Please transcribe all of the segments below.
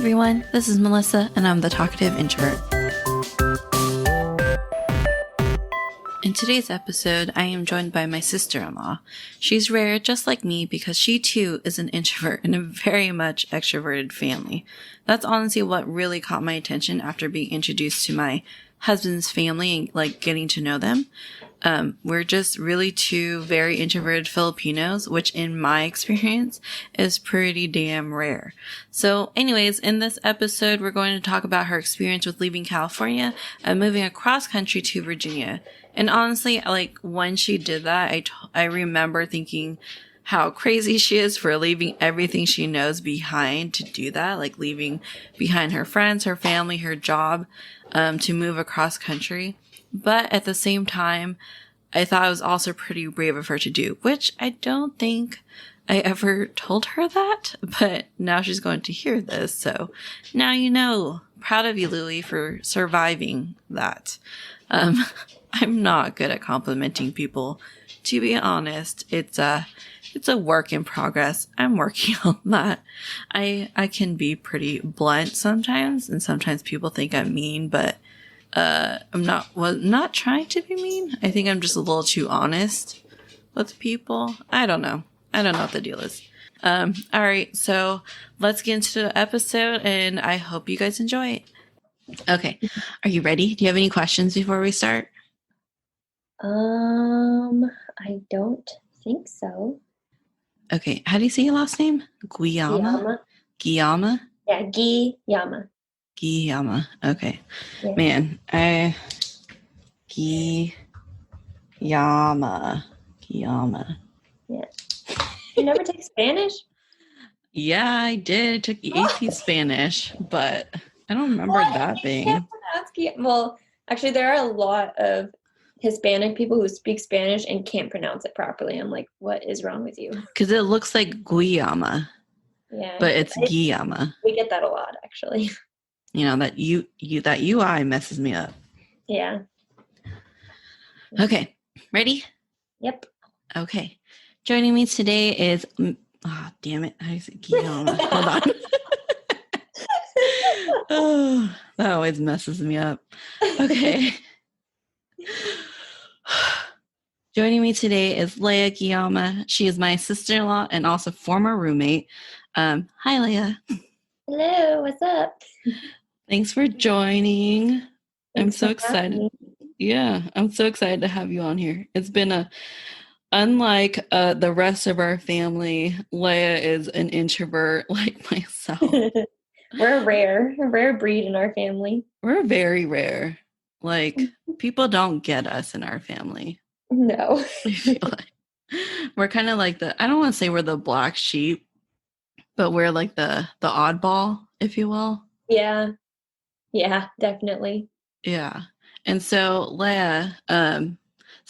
everyone, this is Melissa, and I'm the talkative introvert. In today's episode, I am joined by my sister-in-law. She's rare, just like me, because she too is an introvert in a very much extroverted family. That's honestly what really caught my attention after being introduced to my husband's family and getting to know them. We're just really two very introverted Filipinos, which in my experience is pretty damn rare. So anyways, in this episode, we're going to talk about her experience with leaving California and moving across country to Virginia. And honestly, when she did that, I remember thinking how crazy she is for leaving everything she knows behind to do that, leaving behind her friends, her family, her job, to move across country. But at the same time, I thought it was also pretty brave of her to do, which I don't think I ever told her that, but now she's going to hear this. So now you know. Proud of you, Louie, for surviving that. I'm not good at complimenting people. To be honest, it's a work in progress. I'm working on that. I can be pretty blunt sometimes, and sometimes people think I'm mean, but I'm not trying to be mean. I think I'm just a little too honest with people. I don't know what the deal is. All right, so let's get into the episode, and I hope you guys enjoy it. Okay, are you ready? Do you have any questions before we start? I don't think so. Okay, how do you say your last name? Guillama? Guillama? Yeah, Guillama. Guillama. Okay. Yeah. Man, Guillama. Yeah. You never take Spanish? Yeah, I did. I took AP Spanish, but I don't remember that being. Well, actually, there are a lot of Hispanic people who speak Spanish and can't pronounce it properly. I'm like, what is wrong with you? Because it looks like Guillama. Yeah. But it's Guillama. We get that a lot, actually. You know, that that UI messes me up. Yeah. Okay. Ready? Yep. Okay. Joining me today is damn it. I said Guillama. Hold on. Oh, that always messes me up. Okay. Joining me today is Leah Guillama. She is my sister-in-law and also former roommate. Hi, Leah. Hello, what's up? Thanks for joining. I'm so excited. Yeah, I'm so excited to have you on here. It's been unlike the rest of our family, Leah is an introvert like myself. We're a rare breed in our family. We're very rare. People don't get us in our family. No. I feel like we're kind of like I don't want to say we're the black sheep, but we're like the oddball, if you will. Yeah. Yeah, definitely. Yeah. And so Leah, so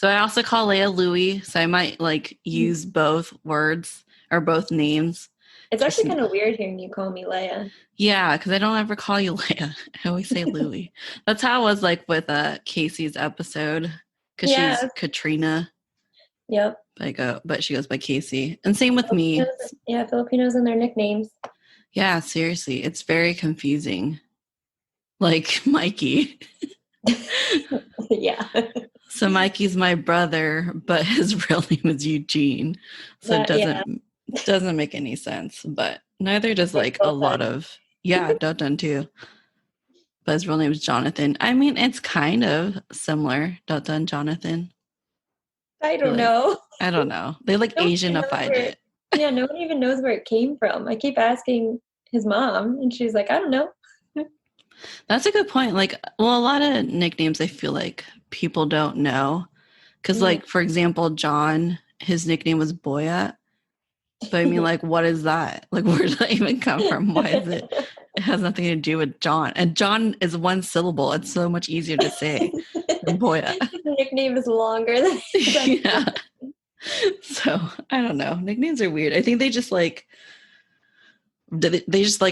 I also call Leah Louie, so I might use both words or both names. It's actually kind of weird hearing you call me Leah. Yeah, because I don't ever call you Leah. I always say Louie. That's how it was with Casey's episode, because she's Katrina. Yep. But she goes by Casey. And same with me. Yeah, Filipinos and their nicknames. Yeah, seriously. It's very confusing. Like Mikey. Yeah. So Mikey's my brother, but his real name is Eugene. So it doesn't make any sense. But neither does a lot of Dotun too. But his real name is Jonathan. I mean, it's kind of similar. Dotun, Jonathan. I don't know. I don't know. They Asianified it. Yeah, no one even knows where it came from. I keep asking his mom, and she's like, I don't know. That's a good point. A lot of nicknames I feel like people don't know. Because, for example, John, his nickname was Boya. But I mean, what is that? Where did that even come from? Why is it? It has nothing to do with John. And John is one syllable. It's so much easier to say than Boya. The nickname is longer than yeah. So, I don't know. Nicknames are weird. I think they just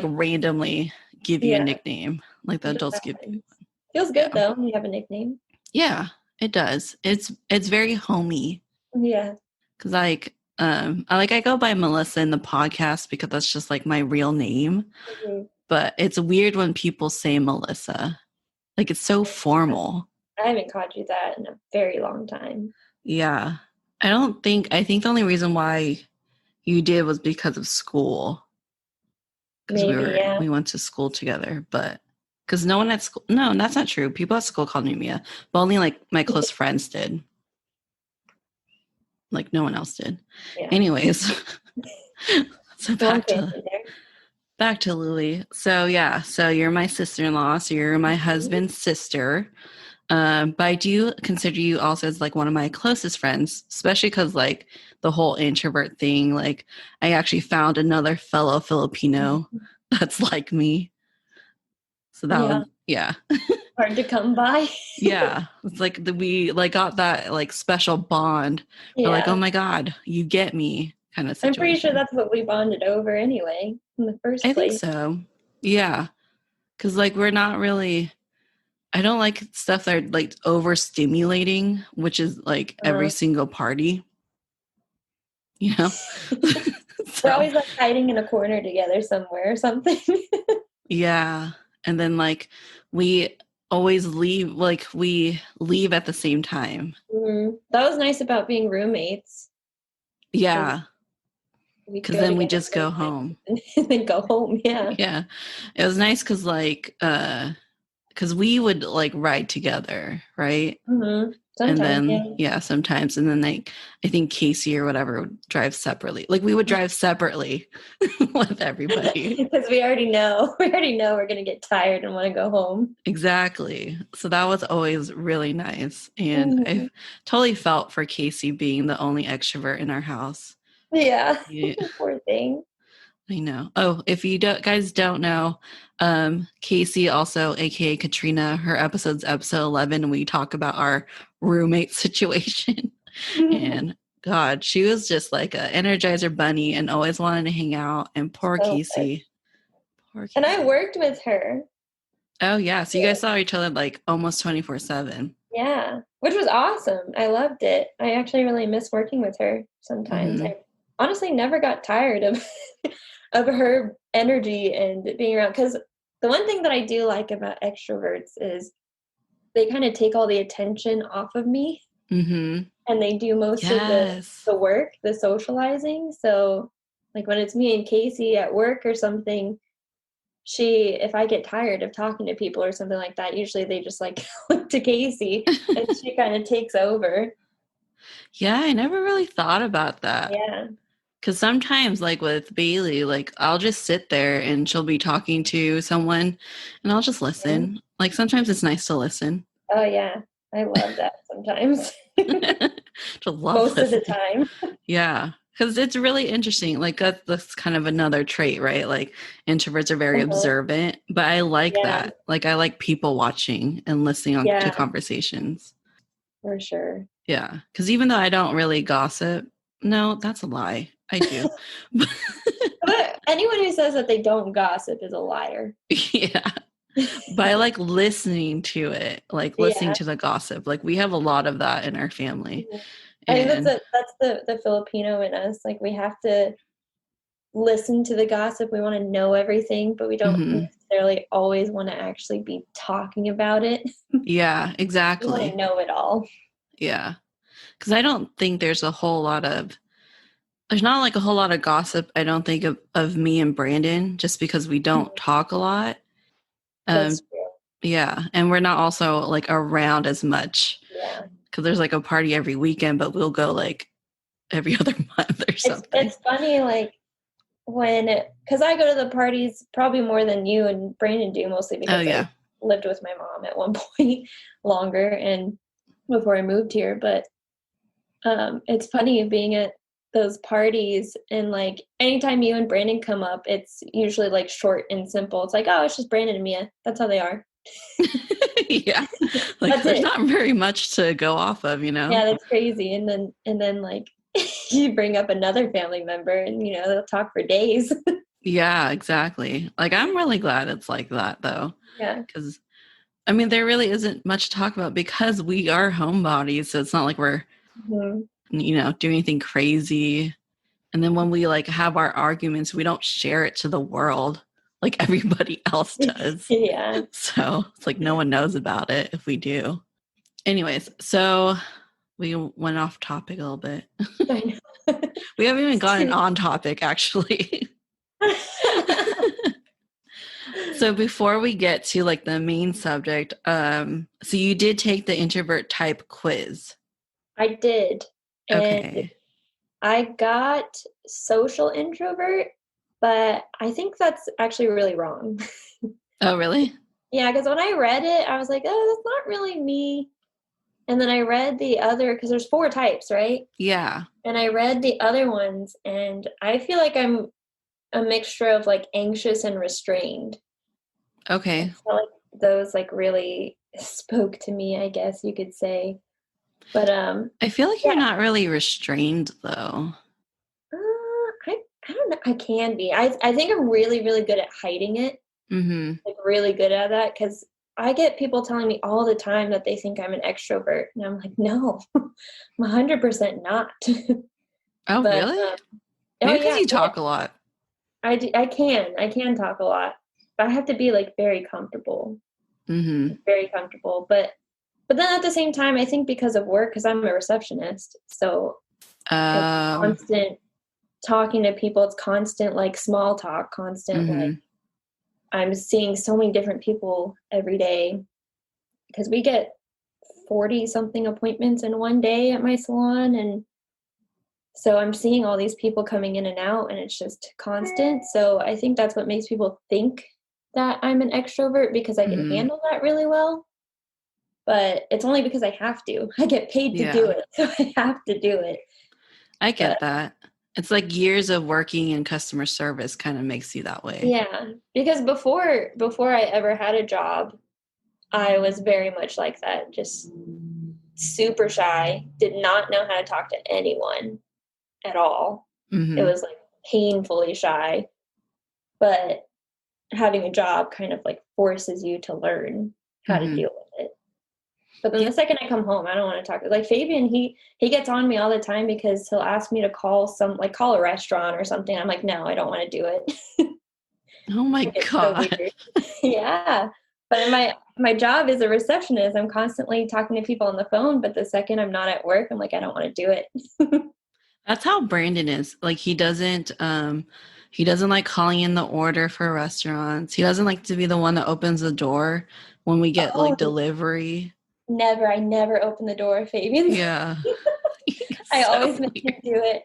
randomly give you a nickname. The adults give you. Feels good though when you have a nickname. Yeah, it does. It's very homey. Yeah. Because I go by Melissa in the podcast because that's just my real name. Mm-hmm. but it's weird when people say Melissa. Like, it's so formal. I haven't called you that in a very long time. Yeah. I think the only reason why you did was because of school. Because Maybe, yeah. we went to school together, but because no one at school, no, that's not true. People at school called me Mia, but only like my close friends did. Like no one else did. Yeah. Anyways, so Long family there. back to Lily. So yeah, so you're my sister-in-law. So you're my husband's sister. But I do consider you also as like one of my closest friends, especially because like the whole introvert thing. Like I actually found another fellow Filipino that's like me. So that Yeah. was yeah. Hard to come by. Yeah. It's like we like got that like special bond. We're like, oh Yeah. my God, you get me kind of I'm pretty sure situation. that's what we bonded over anyway in the first I think place. so. Yeah. Cause like we're not really I don't like stuff that are like overstimulating, which is like every single party, you know? We're So always like hiding in a corner together somewhere or something. yeah. And then like we always we leave at the same time. That was nice about being roommates. Yeah. We'd Cause go then we together just go home. and then go home. Yeah. Yeah. It was nice because because we would like ride together, right? And Sometimes, then yeah. yeah, sometimes. And then like I think Casey or whatever would drive separately. Like we would drive separately with everybody. Because we already know. We already know we're gonna get tired and want to go home. Exactly. So that was always really nice. And I Mhm. totally felt for Casey being the only extrovert in our house. Yeah. Yeah. Poor thing. I know. Oh, if you guys don't know, Casey also, aka Katrina, her episode's episode 11, and we talk about our roommate situation. And God, she was just like a Energizer bunny and always wanted to hang out. And poor So much. Casey. Poor And I Casey. worked with her. Oh yeah. So you guys saw each other like almost 24/7. Yeah, which was awesome. I loved it. I actually really miss working with her sometimes. Mm-hmm. I honestly never got tired of of her energy and being around, because the one thing that I do like about extroverts is they kind of take all the attention off of me, Mm-hmm. and they do most of Yes. the work, the socializing. So like when it's me and Casey at work or something, if I get tired of talking to people or something like that, usually they just like look to Casey and she kind of takes over. Yeah, I never really thought about that. Yeah. Because sometimes, like with Bailey, like I'll just sit there and she'll be talking to someone and I'll just Yeah. listen. Like sometimes it's nice to listen. Oh yeah. I love that sometimes. Just love Most of the listening. time. Yeah. Because it's really interesting. Like that's kind of another trait, right? Like introverts are very Uh-huh. observant, but I like Yeah. that. Like I like people watching and listening to Yeah, conversations. for sure. Yeah. Because even though I don't really gossip, no, that's a lie. I do. But anyone who says that they don't gossip is a liar. Yeah. But I like listening to it, like listening Yeah. to the gossip. Like we have a lot of that in our family. I think And that's the Filipino in us. Like we have to listen to the gossip. We want to know everything, but we don't mhm. necessarily always want to actually be talking about it. Yeah, We want to exactly. know it all. Yeah. Because I don't think there's not like a whole lot of gossip, I don't think, of me and Brandon, just because we don't talk a lot. Um, That's true. yeah. And we're not also like around as much Yeah. because there's like a party every weekend, but we'll go like every other month or something. It's funny, like because I go to the parties probably more than you and Brandon do, mostly Oh, because I yeah. lived with my mom at one point longer and before I moved here. But it's funny being at those parties, and like anytime you and Brandon come up, it's usually like short and simple. It's like, oh, it's just Brandon and Mia. That's how they are. Yeah. Like That's there's it. not very much to go off of, you know? Yeah, that's crazy. And then like you bring up another family member, and they'll talk for days. Yeah, exactly. Like I'm really glad it's like that though. Yeah. Because I mean, there really isn't much to talk about because we are homebodies. So it's not like we're, Mhm. doing anything crazy. And then when we like have our arguments, we don't share it to the world. like everybody else does. Yeah. So it's like no one knows about it if we do. Anyways, so we went off topic a little bit. I know. We haven't even gotten on topic, actually. So before we get to like the main subject, so you did take the introvert type quiz. I did. And Okay. I got social introvert, but I think that's actually really wrong. Oh, really? Yeah, because when I read it, I was like, oh, that's not really me. And then I read the other, because there's 4 types, right? Yeah. And I read the other ones, and I feel like I'm a mixture of like anxious and restrained. I Okay. feel like those like really spoke to me, I guess you could say. But I feel like you're yeah, not really restrained though. I don't know. I can be. I think I'm really really good at hiding it. Mm-hmm. Like really good at that because I get people telling me all the time that they think I'm an extrovert, and I'm like, no, I'm 100% not. Oh, But really? oh Maybe because yeah, you talk a lot. I can talk a lot, but I have to be like very comfortable, Mm-hmm. very comfortable. But then at the same time, I think because of work, because I'm a receptionist, so it's Um, constant talking to people. It's constant like small talk, constant like mm-hmm. I'm seeing so many different people every day because we get 40 something appointments in one day at my salon. And so I'm seeing all these people coming in and out, and it's just constant. So I think that's what makes people think that I'm an extrovert because I can Mm-hmm. handle that really well. But it's only because I have to. I get paid to do Yeah, it, so I have to do it. I But get that. It's like years of working in customer service kind of makes you that way. yeah, because before I ever had a job, I was very much like that, just super shy, did not know how to talk to anyone at all. It Mm-hmm. was like painfully shy, but having a job kind of like forces you to learn how to Mm-hmm. deal with it. But then Yeah. the second I come home, I don't want to talk. Like Fabian, he gets on me all the time because he'll ask me to call a restaurant or something. I'm like, no, I don't want to do it. Oh my It's so God. weird. Yeah. But in my job as a receptionist, I'm constantly talking to people on the phone, but the second I'm not at work, I'm like, I don't want to do it. That's how Brandon is. Like he doesn't like calling in the order for restaurants. He doesn't like to be the one that opens the door when we get like Oh, delivery. never. I never open the door, Fabian. Yeah. He's I so always make him weird. do it.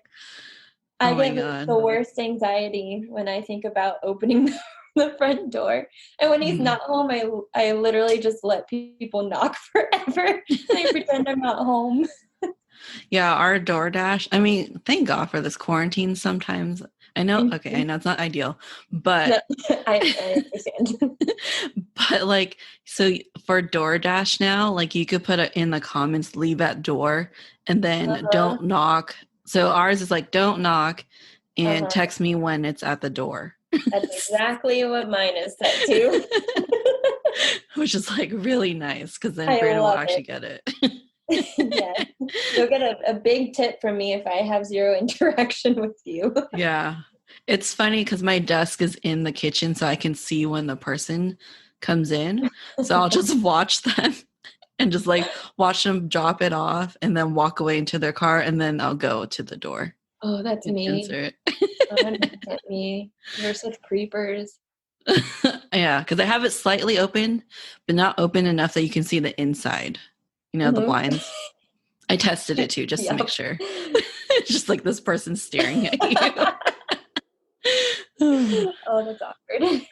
I Oh my get God. the worst anxiety when I think about opening the front door. And when he's Mhm. not home, I literally just let people knock forever and I pretend I'm not home. Yeah, our DoorDash. I mean, thank God for this quarantine sometimes. I know, okay, I know it's not ideal, No, but I understand. but like so for DoorDash now, like you could put it in the comments, leave at door and then Uh-huh. don't knock. So ours is like don't knock and Uh-huh. text me when it's at the door. That's exactly what mine is set to. Which is like really nice because then I Brandon will love actually it. get it. Yes. You'll get a big tip from me if I have zero interaction with you. Yeah. It's funny because my desk is in the kitchen, so I can see when the person comes in. So I'll just watch them and just like watch them drop it off and then walk away into their car and then I'll go to the door Oh, that's and me. answer 100% me. We're such creepers. it. Yeah, because I have it slightly open, but not open enough that you can see the inside, the Mhm. blinds. I tested it too, just to make Yep. sure. It's just like this person staring at you. Oh, that's awkward.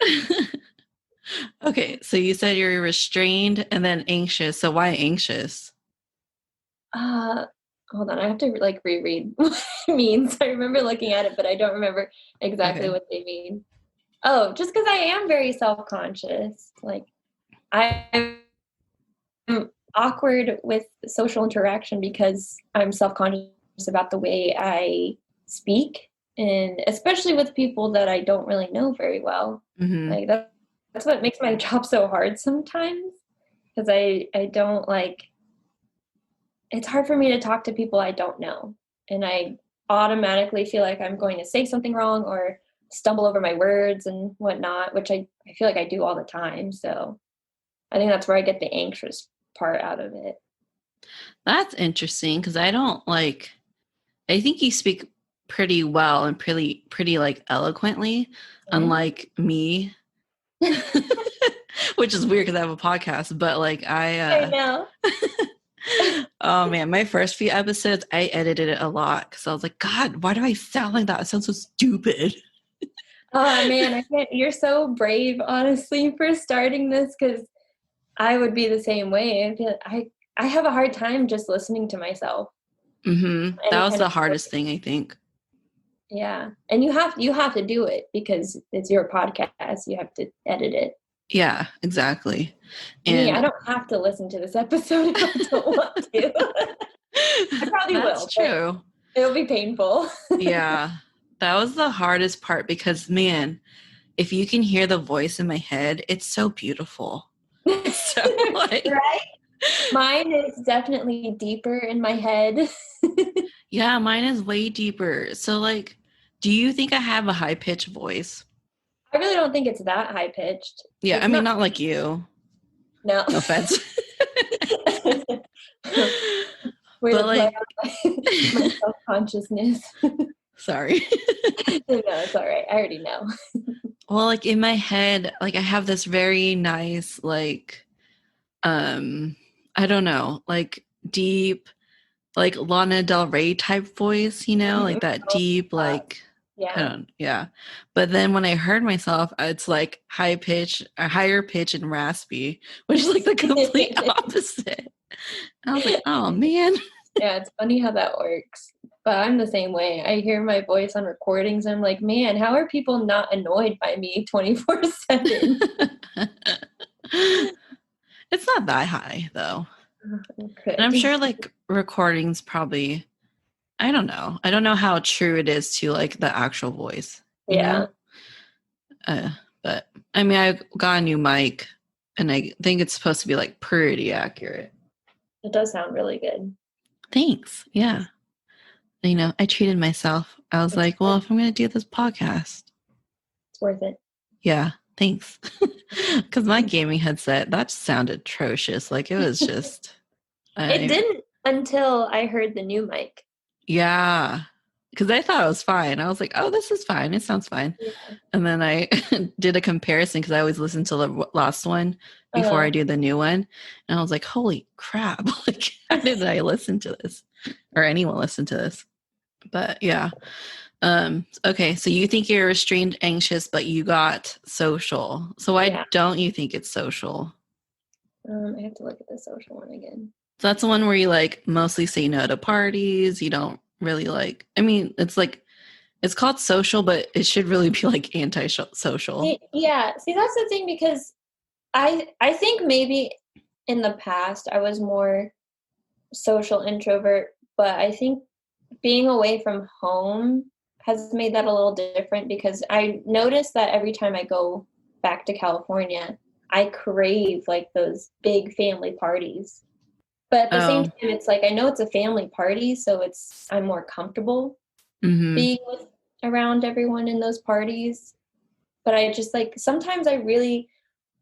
Okay, so you said you're restrained and then anxious. So why anxious? Uh, hold on. I have to like reread what it means. I remember looking at it, but I don't remember exactly Okay. what they mean. Oh, just because I am very self-conscious. Like I'm awkward with social interaction because I'm self-conscious about the way I speak, and especially with people that I don't really know very well. Mm-hmm. Like that's what makes my job so hard sometimes because I don't like it's hard for me to talk to people I don't know. And I automatically feel like I'm going to say something wrong or stumble over my words and whatnot, which I feel like I do all the time. So I think that's where I get the anxious part out of it. That's interesting because I don't like, I think you speak pretty well and pretty like eloquently, unlike me, which is weird because I have a podcast, but like I know. oh man, my first few episodes, I edited it a lot because I was like, God, why do I sound like that? It sounds so stupid. Oh man, I can't. You're so brave, honestly, for starting this, because I would be the same way. I have a hard time just listening to myself. That was the hardest thing, I think. Yeah, and you have to do it because it's your podcast. You have to edit it. Yeah, exactly. Me, And I don't have to listen to this episode if I don't want to. I probably that's will. true. It'll be painful. Yeah, that was the hardest part because, man, if you can hear the voice in my head, it's so beautiful. So, like, right? Mine is definitely deeper in my head. yeah, mine is way deeper. So, like, do you think I have a high pitched voice? I really don't think it's that high pitched. Yeah, I mean, not like you. No. No offense. Way But to play like, on my self-consciousness. sorry. No, it's all right. I already know. Well, like in my head, like I have this very nice, like, I don't know, like deep, like Lana Del Rey type voice, you know, like that deep, like, I Yeah. don't, yeah. But then when I heard myself, it's like high pitch, a higher pitch and raspy, which is like the complete opposite. I was like, oh man. Yeah, it's funny how that works. But I'm the same way. I hear my voice on recordings. I'm like, man, how are people not annoyed by me 24/7? It's not that high though. And I'm sure like recordings probably, I don't know. I don't know how true it is to like the actual voice, you know? But I mean, I got a new mic and I think it's supposed to be like pretty accurate. It does sound really good. Thanks. Yeah. You know, I treated myself. I was like, well, if I'm going to do this podcast, it's worth it. Yeah. Thanks. Because my gaming headset, that sounded atrocious. Like it was just. It didn't until I heard the new mic. Yeah. Because I thought it was fine. I was like, oh, this is fine. It sounds fine. Yeah. And then I did a comparison because I always listen to the last one before I do the new one. And I was like, holy crap. Like, how did I listen to this? Or anyone listen to this? But yeah. Okay, so you think you're restrained, anxious, but you got social. So why don't you think it's social? I have to look at the social one again. So that's the one where you like mostly say no to parties. You don't really like, I mean, it's like, it's called social, but it should really be like anti-social. Yeah. See, that's the thing, because I think maybe in the past I was more social introvert, but I think being away from home has made that a little different, because I noticed that every time I go back to California, I crave like those big family parties. But at the same time, it's like, I know it's a family party, so I'm more comfortable being around everyone in those parties. But I just like, sometimes I really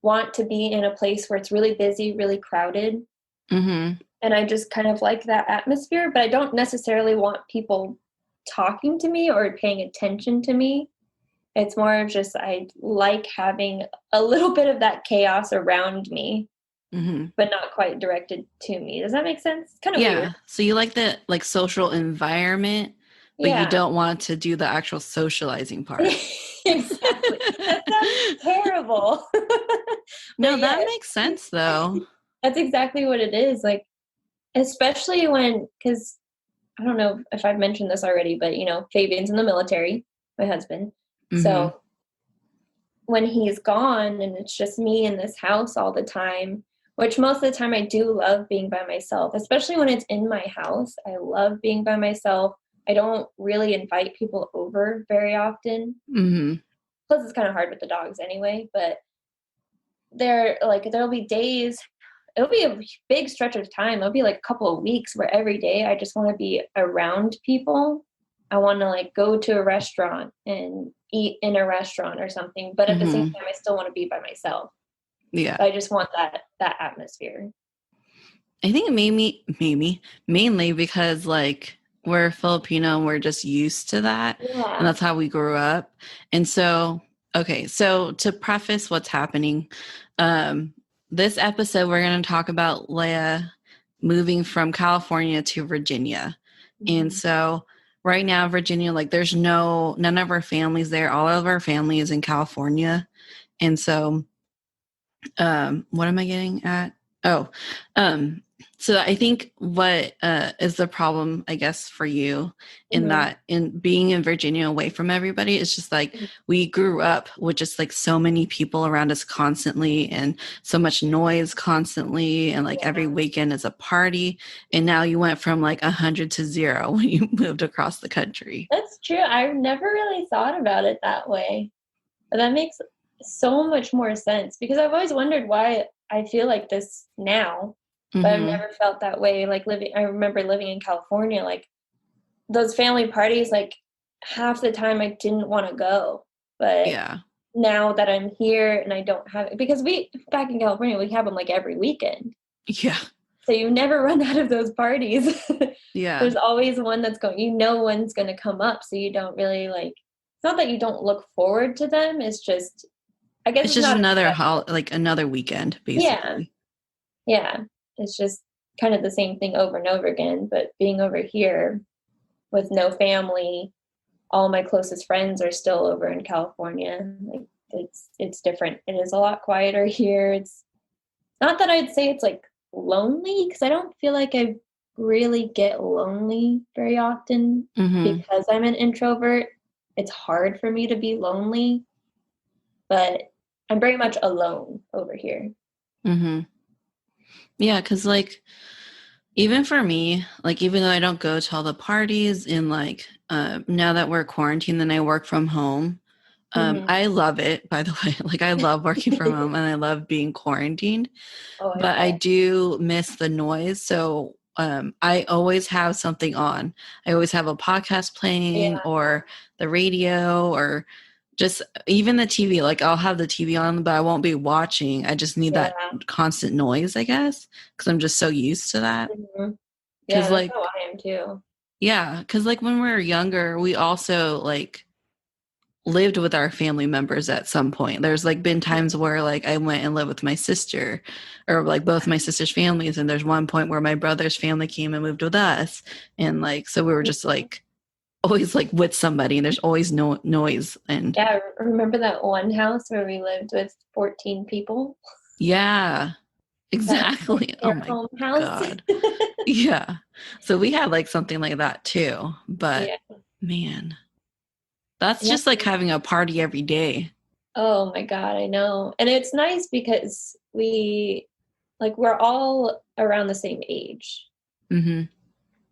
want to be in a place where it's really busy, really crowded. And I just kind of like that atmosphere, but I don't necessarily want people talking to me or paying attention to me. It's more of just, I like having a little bit of that chaos around me, but not quite directed to me. Does that make sense? Kind of weird. So you like the like social environment, but you don't want to do the actual socializing part. Exactly. That sounds terrible. No, that makes sense though. That's exactly what it is. Like, especially because I don't know if I've mentioned this already, but you know, Fabian's in the military, my husband. So when he's gone and it's just me in this house all the time, which most of the time I do love being by myself, especially when it's in my house. I love being by myself. I don't really invite people over very often. Plus it's kind of hard with the dogs anyway, but there'll be days, it'll be a big stretch of time. It'll be like a couple of weeks where every day I just want to be around people. I want to like go to a restaurant and eat in a restaurant or something, but at the same Mm-hmm. time I still want to be by myself. Yeah. I just want that atmosphere. I think it mainly because like we're Filipino and we're just used to that. And Yeah. that's how we grew up. And so, okay, so to preface what's happening, um, this episode we're going to talk about Leah moving from California to Virginia. And Mhm. so right now, Virginia, like there's none of our families there. All of our family is in California. And so what am I getting at? Oh, um so I think what is the problem, I guess, for you in Mhm. that in being in Virginia away from everybody, it's just like we grew up with just like so many people around us constantly and so much noise constantly, and like every Yeah. weekend is a party, and now you went from like 100 to 0 when you moved across the country. That's true. I've never really thought about it that way. But that makes so much more sense because I've always wondered why I feel like this now, but I've Mm-hmm. never felt that way. Like I remember living in California, like those family parties, like half the time I didn't want to go. But Yeah. now that I'm here and I don't have it, because back in California, we have them like every weekend. Yeah. So you never run out of those parties. Yeah. There's always one that's one's going to come up. So you don't really like, it's not that you don't look forward to them. It's just, I guess It's it's just not as another special. like another weekend, Yeah. basically. Yeah. It's just kind of the same thing over and over again. But being over here with no family, all my closest friends are still over in California. Like it's different. It is a lot quieter here. It's not that I'd say it's like lonely because I don't feel like I really get lonely very often Mm-hmm. because I'm an introvert. It's hard for me to be lonely, but I'm very much alone over here. Mm-hmm. Yeah, because like even for me, like even though I don't go to all the parties and like now that we're quarantined, then I work from home. Mhm. I love it, by the way. Like I love working from home and I love being quarantined, Oh, I but I bet. do miss the noise. So I always have something on. I always have a podcast playing Yeah, or the radio or just even the TV. Like I'll have the TV on, but I won't be watching. I just need that yeah. constant noise, I guess, because I'm just so used to that. Mhm. Yeah, Because that's how like, I am too. yeah, because like when we were younger, we also like lived with our family members at some point. There's like been times where like I went and lived with my sister or like both my sister's families. And there's one point where my brother's family came and moved with us. And like, so we were just like always like with somebody and there's always no noise. And Yeah, remember that one house where we lived with 14 people? yeah, That like exactly. Oh care my home house? God. Yeah. So we had like something like that too. But Yeah. man, that's Yeah. just like having a party every day. Oh my God, I know. And it's nice because we're all around the same age. Mm-hmm.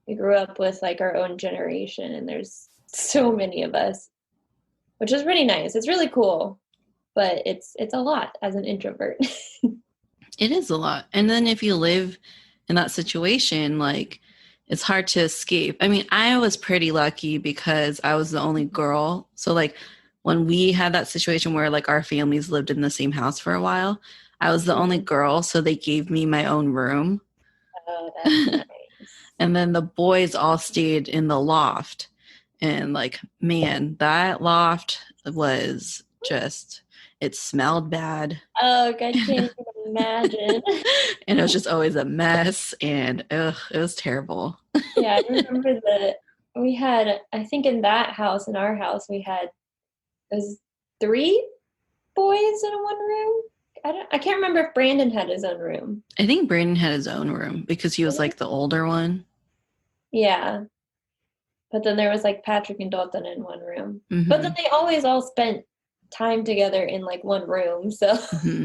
We grew up with like our own generation and there's so many of us, which is really nice. It's really cool, but it's a lot as an introvert. It is a lot. And then if you live in that situation, like it's hard to escape. I mean, I was pretty lucky because I was the only girl. So like when we had that situation where like our families lived in the same house for a while, I was the only Mhm. girl, so they gave me my own room. Oh, that's nice. And then the boys all stayed in the loft. And like, man, that loft was just it smelled bad. Oh, I can't even imagine. And it was just always a mess and ugh, it was terrible. Yeah, I remember that we had, I think in that house, in our house, it was 3 boys in one room. I can't remember if Brandon had his own room. I think Brandon had his own room because he was like the older one. Yeah, but then there was like Patrick and Dalton in one room. But then Hmm. they always all spent time together in like one room. So Hmm.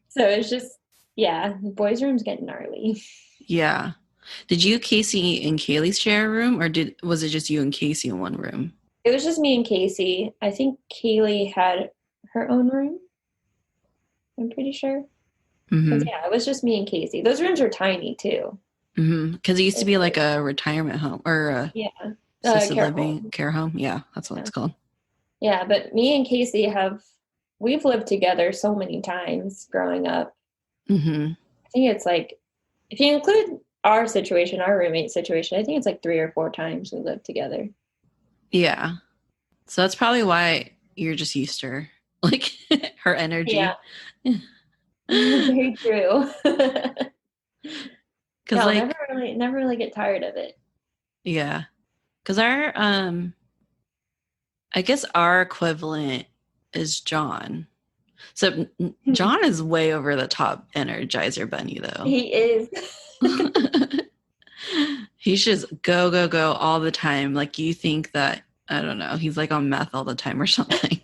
so it's just yeah, the boys' rooms get gnarly. Yeah. Did you, Casey, and Kaylee share a room, or was it just you and Casey in one room? It was just me and Casey. I think Kaylee had her own room. I'm pretty sure. Because Hmm. yeah, it was just me and Casey. Those rooms were tiny too. Hmm. Because it used to be like a retirement home or a Yeah. assisted Care living home. care home. Yeah, that's what Yeah. it's called. Yeah, but me and Casey we've lived together so many times growing up. Mm-hmm. I think it's like, if you include our situation, our roommate situation, I think it's like 3 or 4 times we lived together. Yeah. So that's probably why you're just used to her, like her Yeah, energy. very true. Cause No, like, never really get tired of it. yeah. Cause our, I guess our equivalent is John. So John is way over the top Energizer Bunny though. He is. He's just go, go, go all the time. Like you think that, I don't know, he's like on meth all the time or something.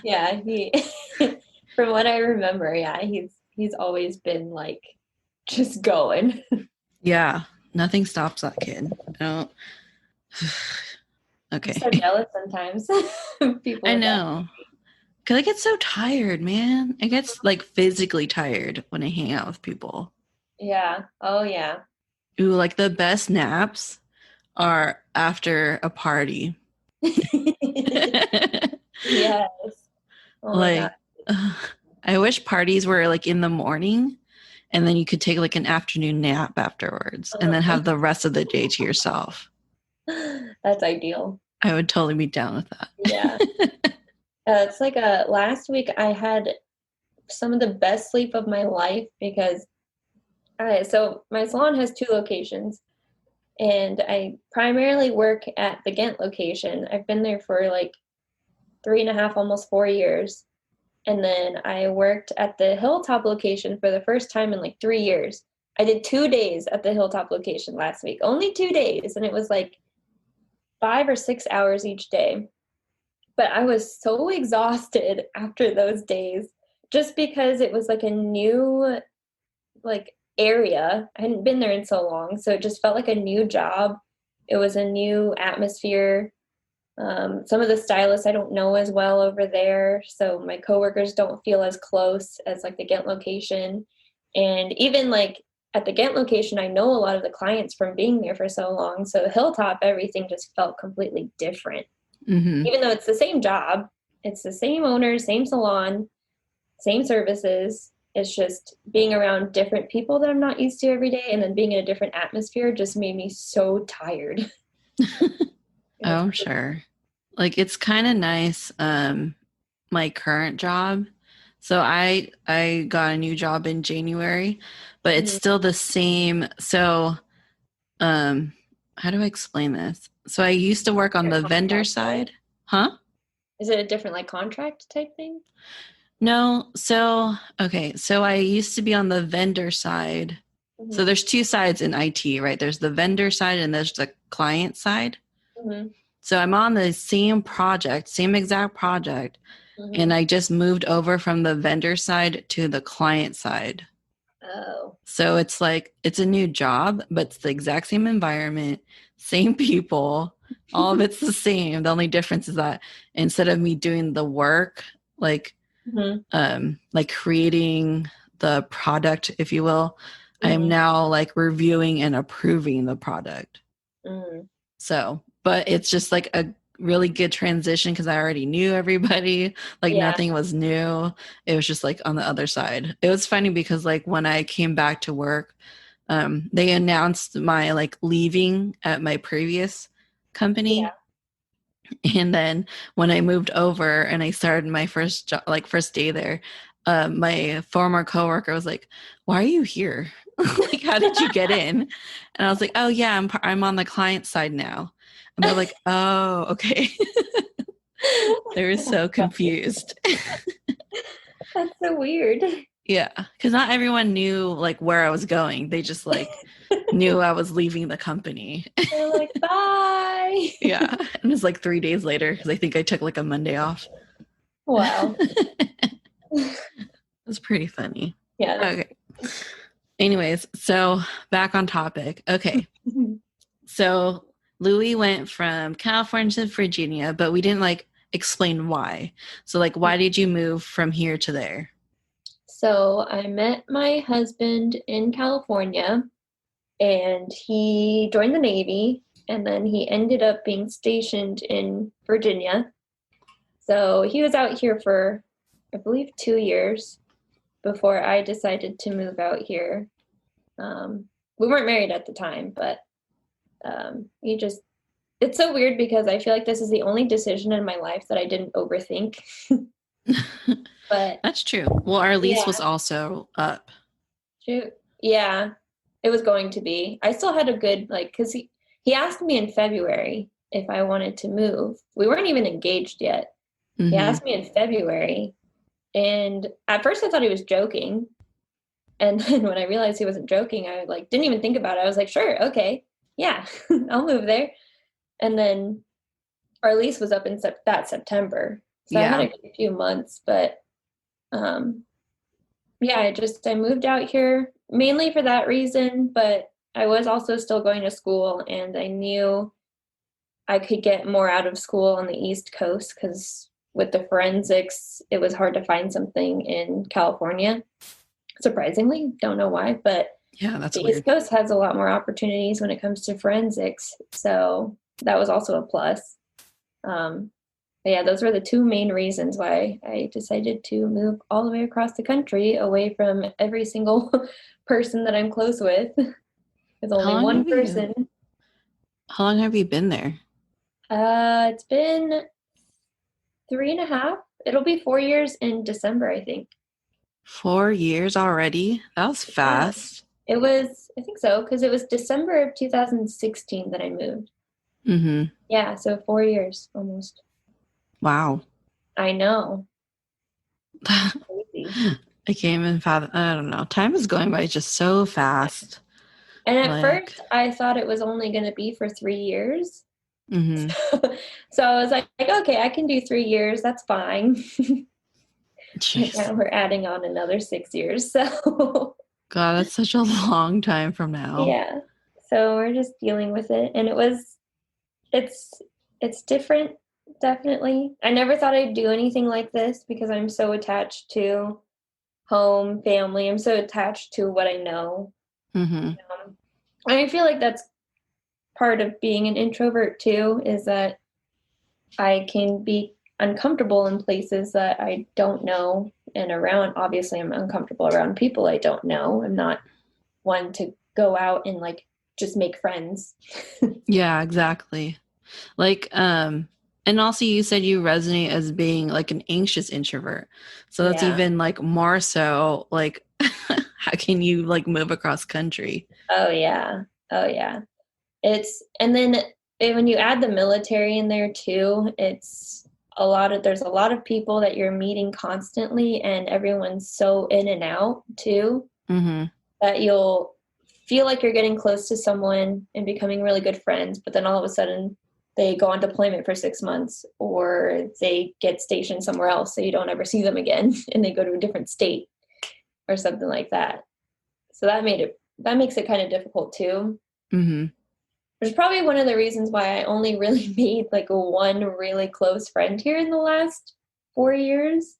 Yeah, from what I remember, yeah, he's always been like just going. Yeah, nothing stops that kid. I don't. I'm Okay. so jealous sometimes. People I with that. know. Cause I get so tired, man. I get like physically tired when I hang out with people. Yeah. Oh yeah. Ooh, like the best naps are after a party. Yes. Oh my God. Like, I wish parties were like in the morning and then you could take like an afternoon nap afterwards and then have the rest of the day to yourself. That's ideal. I would totally be down with Yeah. that. It's like last week I had some of the best sleep of my life because so my salon has 2 locations and I primarily work at the Ghent location. I've been there for like 3.5, almost 4 years. And then I worked at the Hilltop location for the first time in like 3 years. I did 2 days at the Hilltop location last week, only 2 days. And it was like 5 or 6 hours each day. But I was so exhausted after those days just because it was like a new like area. I hadn't been there in so long. So it just felt like a new job. It was a new atmosphere. Some of the stylists I don't know as well over there, so my coworkers don't feel as close as like the Ghent location. And even like at the Ghent location, I know a lot of the clients from being there for so long. So Hilltop, everything just felt completely different. Hmm. Even though it's the same job, it's the same owner, same salon, same services. It's just being around different people that I'm not used to every day, and then being in a different atmosphere just made me so tired. It Oh, was I'm sure. Like it's kind of nice. My current job. So I got a new job in January, but it's Mhm. still the same. So um, how do I explain this? So I used to work on Your the vendor contract, right? side. Huh? Is it a different like contract type thing? No. So okay. So I used to be on the vendor side. So Mhm. there's two sides in IT, right? There's the vendor side and there's the client side. Mhm. So I'm on the same project, same exact project, and Mhm. I just moved over from the vendor side to the client side. Oh. So it's like it's a new job, but it's the exact same environment, same people, all of it's the same. The only difference is that instead of me doing the work, Mhm. like creating the product, if you will, I am Mhm. now like reviewing and approving the product. Mhm. So, but it's just like a really good transition because I already knew everybody. Like Yeah. nothing was new. It was just like on the other side. It was funny because like when I came back to work, they announced my like leaving at my previous company. Yeah. And then when I moved over and I started my first job, like first day there, my former coworker was like, "Why are you here? Like, how did you get in?" And I was like, "Oh yeah, I'm on the client side now." And they're like, "Oh, okay." They were so confused. That's so weird. Yeah, because not everyone knew like where I was going. They just like knew I was leaving the company. They're like, bye. Yeah, and it was like 3 days later because I think I took like a Monday off. Wow. It was pretty funny. Yeah, that's Okay. Anyways, so back on topic. Okay. So Louis went from California to Virginia, but we didn't like explain why. So like why did you move from here to there? so I met my husband in California and he joined the Navy. and then he ended up being stationed in Virginia. So he was out here for, I believe, 2 years before I decided to move out here. We weren't married at the time, but he just, it's so weird because I feel like this is the only decision in my life that I didn't overthink. But That's true. Well, our lease was yeah, also up. shoot. Yeah, it was going to be. I still had a good, like, because he asked me in February if I wanted to move. We weren't even engaged yet. He Mm-hmm. asked me in February, and at first I thought he was joking. And then when I realized he wasn't joking, I like didn't even think about it. I was like, sure, okay, yeah, I'll move there. And then our lease was up in that September, so I had Yeah. a good few months. But um, yeah, I moved out here mainly for that reason. But I was also still going to school, and I knew I could get more out of school on the East Coast because with the forensics, it was hard to find something in California. Surprisingly, don't know why, but Yeah, that's the East weird. Coast has a lot more opportunities when it comes to forensics. So that was also a plus. Um, but yeah, those were the two main reasons why I decided to move all the way across the country away from every single person that I'm close with. There's How only long one have you person. how long have you been there? It's been 3.5. It'll be 4 years in December, I think. 4 years already? That was Yeah, fast. it was, I think so, because it was December of 2016 that I moved. Mm-hmm. Yeah, so 4 years almost. Wow. I know. I Crazy. can't even fathom. I don't know. Time is going by just so fast. And at Like, first, I thought it was only going to be for 3 years. mm-hmm. So I was like, okay, I can do 3 years. That's fine. But Jeez. now we're adding on another 6 years. So God, that's such a long time from now. yeah. So we're just dealing with it. And it's, it's different, definitely. I never thought I'd do anything like this because I'm so attached to home, family. I'm so attached to what I know. Mm-hmm. And I feel like that's part of being an introvert too, is that I can be uncomfortable in places that I don't know and around. Obviously, I'm uncomfortable around people I don't know. I'm not one to go out and like just make friends. Yeah, exactly. Like, and also you said you resonate as being like an anxious introvert. So that's Yeah. even like more so like how can you like move across country? Oh, yeah. Oh, yeah. And then when you add the military in there too, there's a lot of people that you're meeting constantly, and everyone's so in and out too Mm-hmm. that you'll feel like you're getting close to someone and becoming really good friends, but then all of a sudden they go on deployment for 6 months or they get stationed somewhere else so you don't ever see them again and they go to a different state or something like that. So that makes it kind of difficult too. Mm-hmm. Which is probably one of the reasons why I only really made like one really close friend here in the last 4 years.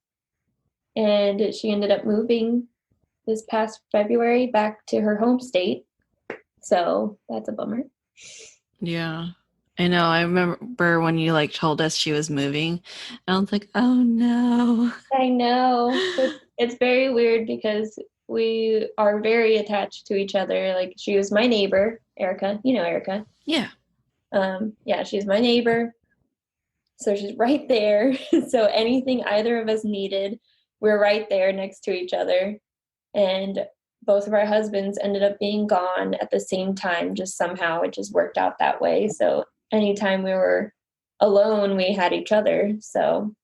And she ended up moving this past February back to her home state. So that's a bummer. Yeah. I know. I remember when you like told us she was moving, and I was like, oh no. I know. It's very weird because we are very attached to each other. Like she was my neighbor, Erica. You know Erica. Yeah. Yeah, she's my neighbor. So she's right there. So anything either of us needed, we're right there next to each other. And both of our husbands ended up being gone at the same time, just somehow it just worked out that way. So anytime we were alone, we had each other. So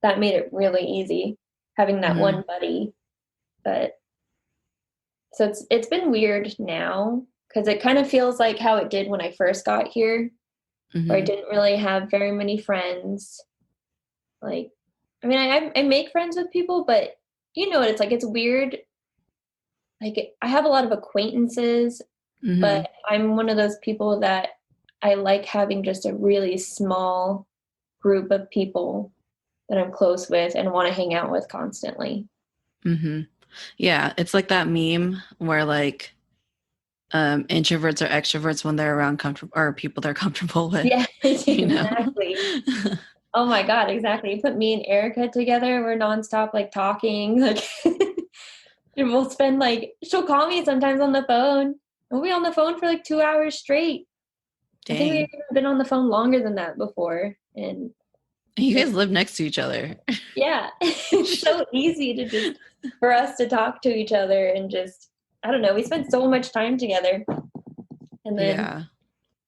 that made it really easy having that Mm-hmm. one buddy. But so it's been weird now because it kind of feels like how it did when I first got here, where I Mm-hmm. didn't really have very many friends. Like, I mean, I make friends with people, but you know what it's like. It's weird. Like, I have a lot of acquaintances, Mm-hmm. but I'm one of those people that I like having just a really small group of people that I'm close with and want to hang out with constantly. Mm-hmm. Yeah. It's like that meme where like introverts or extroverts when they're around comfortable or people they're comfortable with, Yeah, you know? exactly. Oh my God, exactly. You put me and Erica together, we're nonstop like talking. Like and we'll spend like she'll call me sometimes on the phone. We'll be on the phone for like 2 hours straight. I think we've Dang. even been on the phone longer than that before. And You guys it's live next to each other. yeah, it's so easy to just for us to talk to each other and just I don't know, we spend so much time together. And then Yeah.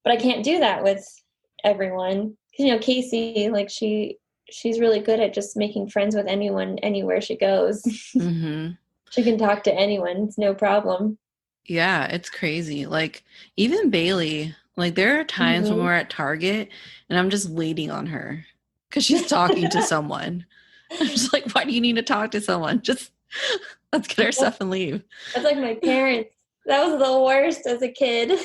but I can't do that with everyone. 'Cause, you know, Casey, like she's really good at just making friends with anyone anywhere she goes. Mm-hmm. She can talk to anyone. It's no problem. Yeah, it's crazy. Like even Bailey, like there are times when Mhm. we're at Target and I'm just waiting on her because she's talking to someone. I'm just like, why do you need to talk to someone? Just let's get our stuff and leave. That's like my parents. That was the worst as a kid.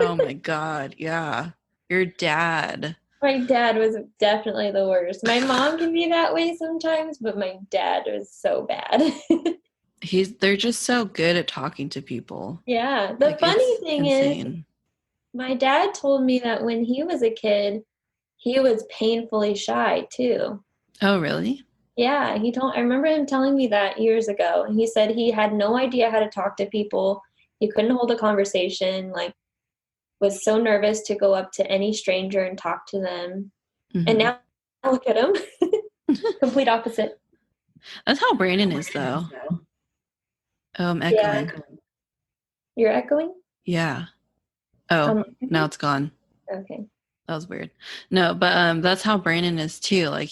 Oh my God. Yeah. Your dad. My dad was definitely the worst. My mom can be that way sometimes, but my dad was so bad. They're just so good at talking to people. Yeah. The Like funny it's thing is, insane. my dad told me that when he was a kid, he was painfully shy too. Oh, really? Yeah, I remember him telling me that years ago. And he said he had no idea how to talk to people. He couldn't hold a conversation, like was so nervous to go up to any stranger and talk to them. And Hmm. now look at him. Complete opposite. That's how Brandon is, though. Oh, I'm Yeah. echoing. You're echoing? Yeah. Oh, now Mhm. it's gone. Okay. That was weird. No, but that's how Brandon is too. Like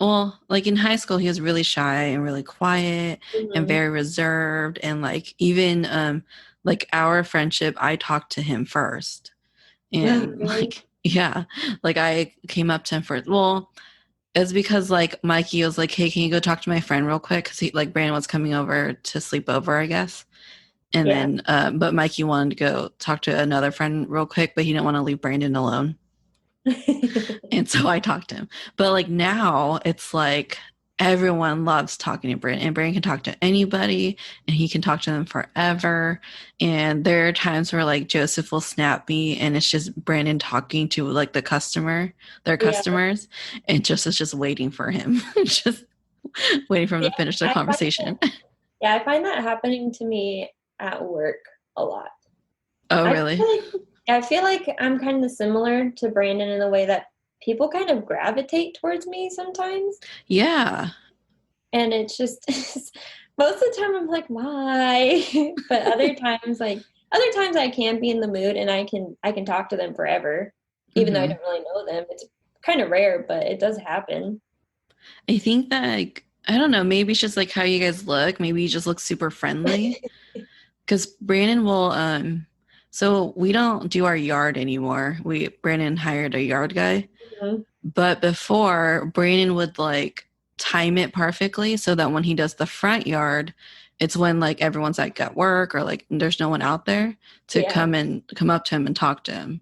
well, like in high school, he was really shy and really quiet and Mhm. very reserved. And like even like our friendship, I talked to him first. And Really? like, yeah, like I came up to him first. Well, it's because like Mikey was like, "Hey, can you go talk to my friend real quick?" Because he like Brandon was coming over to sleep over, I guess. And Yeah. then, but Mikey wanted to go talk to another friend real quick, but he didn't want to leave Brandon alone. And so I talked to him. But like now it's like everyone loves talking to Brandon, and Brandon can talk to anybody and he can talk to them forever. And there are times where like Joseph will snap me and it's just Brandon talking to like their Yeah. customers, and Joseph's just waiting for him, just waiting for him Yeah. to finish their I find conversation. yeah, I find that happening to me at work a lot. Oh, I really? feel like I feel like I'm kind of similar to Brandon in the way that people kind of gravitate towards me sometimes. Yeah. And it's just most of the time I'm like, why? But other times I can be in the mood and I can talk to them forever, even though I Hmm. don't really know them. It's kind of rare, but it does happen. I think that like, I don't know, maybe it's just like how you guys look. Maybe you just look super friendly. Because Brandon will so we don't do our yard anymore. We Brandon hired a yard guy. Mhm. But before, Brandon would like time it perfectly so that when he does the front yard, it's when like everyone's like at work or like there's no one out there to Yeah. come up to him and talk to him.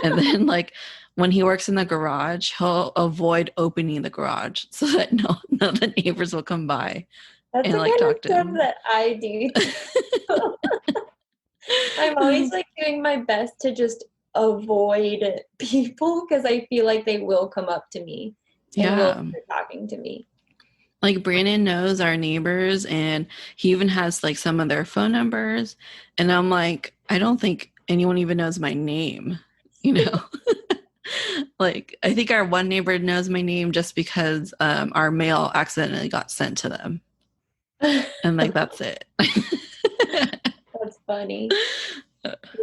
And then like when he works in the garage, he'll avoid opening the garage so that none of the neighbors will come by That's and the like kind of talk to stuff him. that I do too. I'm always like doing my best to just avoid people because I feel like they will come up to me and will Yeah. start talking to me. Like Brandon knows our neighbors and he even has like some of their phone numbers. And I'm like, I don't think anyone even knows my name, you know? Like, I think our one neighbor knows my name just because our mail accidentally got sent to them. And like, that's it. That's funny.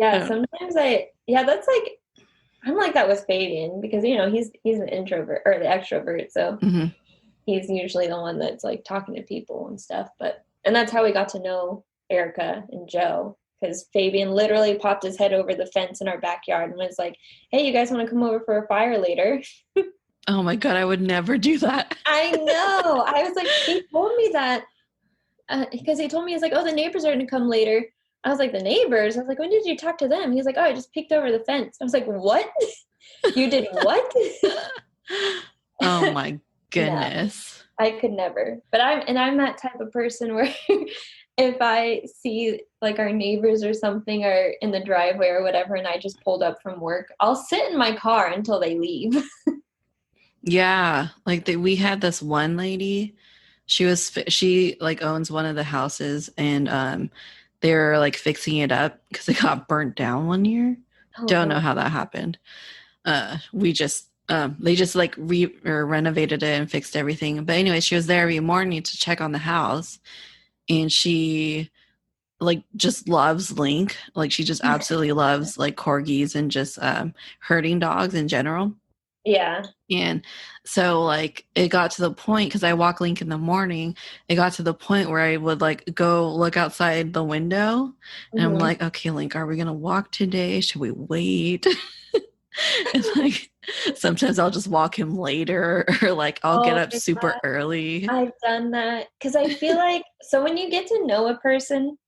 Yeah, sometimes that's like I'm like that with Fabian because he's an introvert or the extrovert, so Mhm. he's usually the one that's like talking to people and stuff. And that's how we got to know Erica and Joe because Fabian literally popped his head over the fence in our backyard and was like, "Hey, you guys want to come over for a fire later?" Oh my God, I would never do that. I know. I was like, he told me that because he told me he's like, "Oh, the neighbors are going to come later." I was like, "The neighbors?" I was like, "When did you talk to them?" He's like, "Oh, I just peeked over the fence." I was like, "What? You did what?" Oh my No, goodness. I could never. But I'm that type of person where if I see like our neighbors or something are in the driveway or whatever, and I just pulled up from work, I'll sit in my car until they leave. Yeah, like we had this one lady. She like owns one of the houses, and they were like fixing it up because it got burnt down one year. Oh Don't know no. how that happened. We just they just like or renovated it and fixed everything. But anyway, she was there every morning to check on the house, and she like just loves Link. Like she just absolutely loves like corgis and just herding dogs in general. Yeah. And so like it got to the point because I walk Link in the morning, it got to the point where I would like go look outside the window and I'm Hmm. like, okay, Link, are we gonna walk today? Should we wait? And like sometimes I'll just walk him later or like I'll get Oh up my super God. early. I've done that because I feel like so when you get to know a person,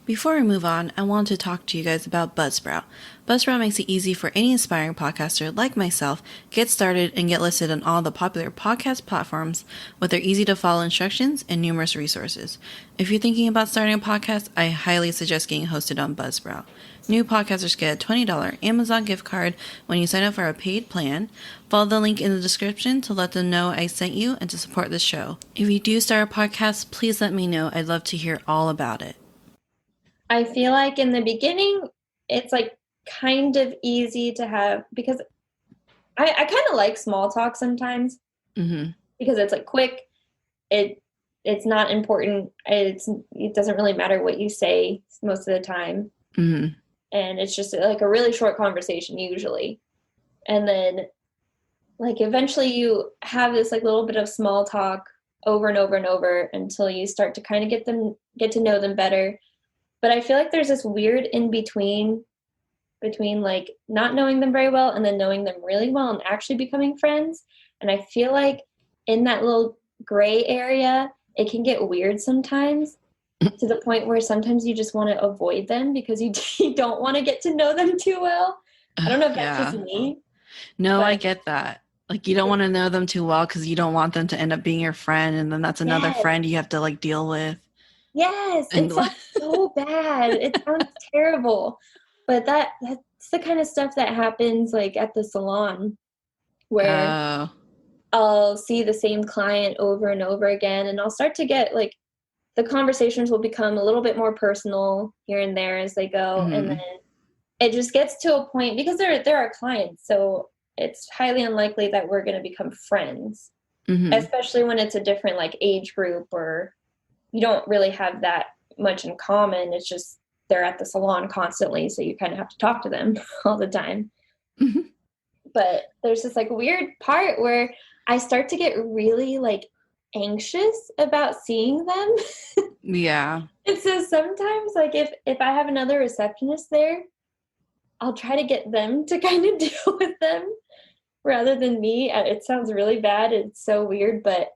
Before we move on, I want to talk to you guys about Buzzsprout. Buzzsprout makes it easy for any aspiring podcaster like myself get started and get listed on all the popular podcast platforms with their easy to follow instructions and numerous resources. If you're thinking about starting a podcast, I highly suggest getting hosted on Buzzsprout. New podcasters get a $20 Amazon gift card when you sign up for a paid plan. Follow the link in the description to let them know I sent you and to support the show. If you do start a podcast, please let me know. I'd love to hear all about it. I feel like in the beginning, it's like kind of easy to have because I kind of like small talk sometimes Mm-hmm. because it's like quick. It it's not important. It doesn't really matter what you say most of the time, Mm-hmm. and it's just like a really short conversation usually. And then like eventually you have this like little bit of small talk over and over and over until you start to kind of get to know them better. But I feel like there's this weird in between like not knowing them very well and then knowing them really well and actually becoming friends. And I feel like in that little gray area, it can get weird sometimes to the point where sometimes you just want to avoid them because you don't want to get to know them too well. I don't know if that's just Yeah. me, No, I but get that. Like you don't want to know them too well because you don't want them to end up being your friend, and then that's another yes, friend you have to like deal with. yes, And it sounds so bad. It sounds terrible. But that's the kind of stuff that happens like at the salon where oh, I'll see the same client over and over again, and I'll start to get like the conversations will become a little bit more personal here and there as they go, and then mm-hmm, it just gets to a point because they're our clients, so it's highly unlikely that we're going to become friends, mm-hmm, especially when it's a different like age group or you don't really have that much in common. It's just they're at the salon constantly, so you kind of have to talk to them all the time. mm-hmm. But there's this like weird part where I start to get really like anxious about seeing them. Yeah, And so sometimes like if I have another receptionist there, I'll try to get them to kind of deal with them rather than me. It sounds really bad. It's so weird, but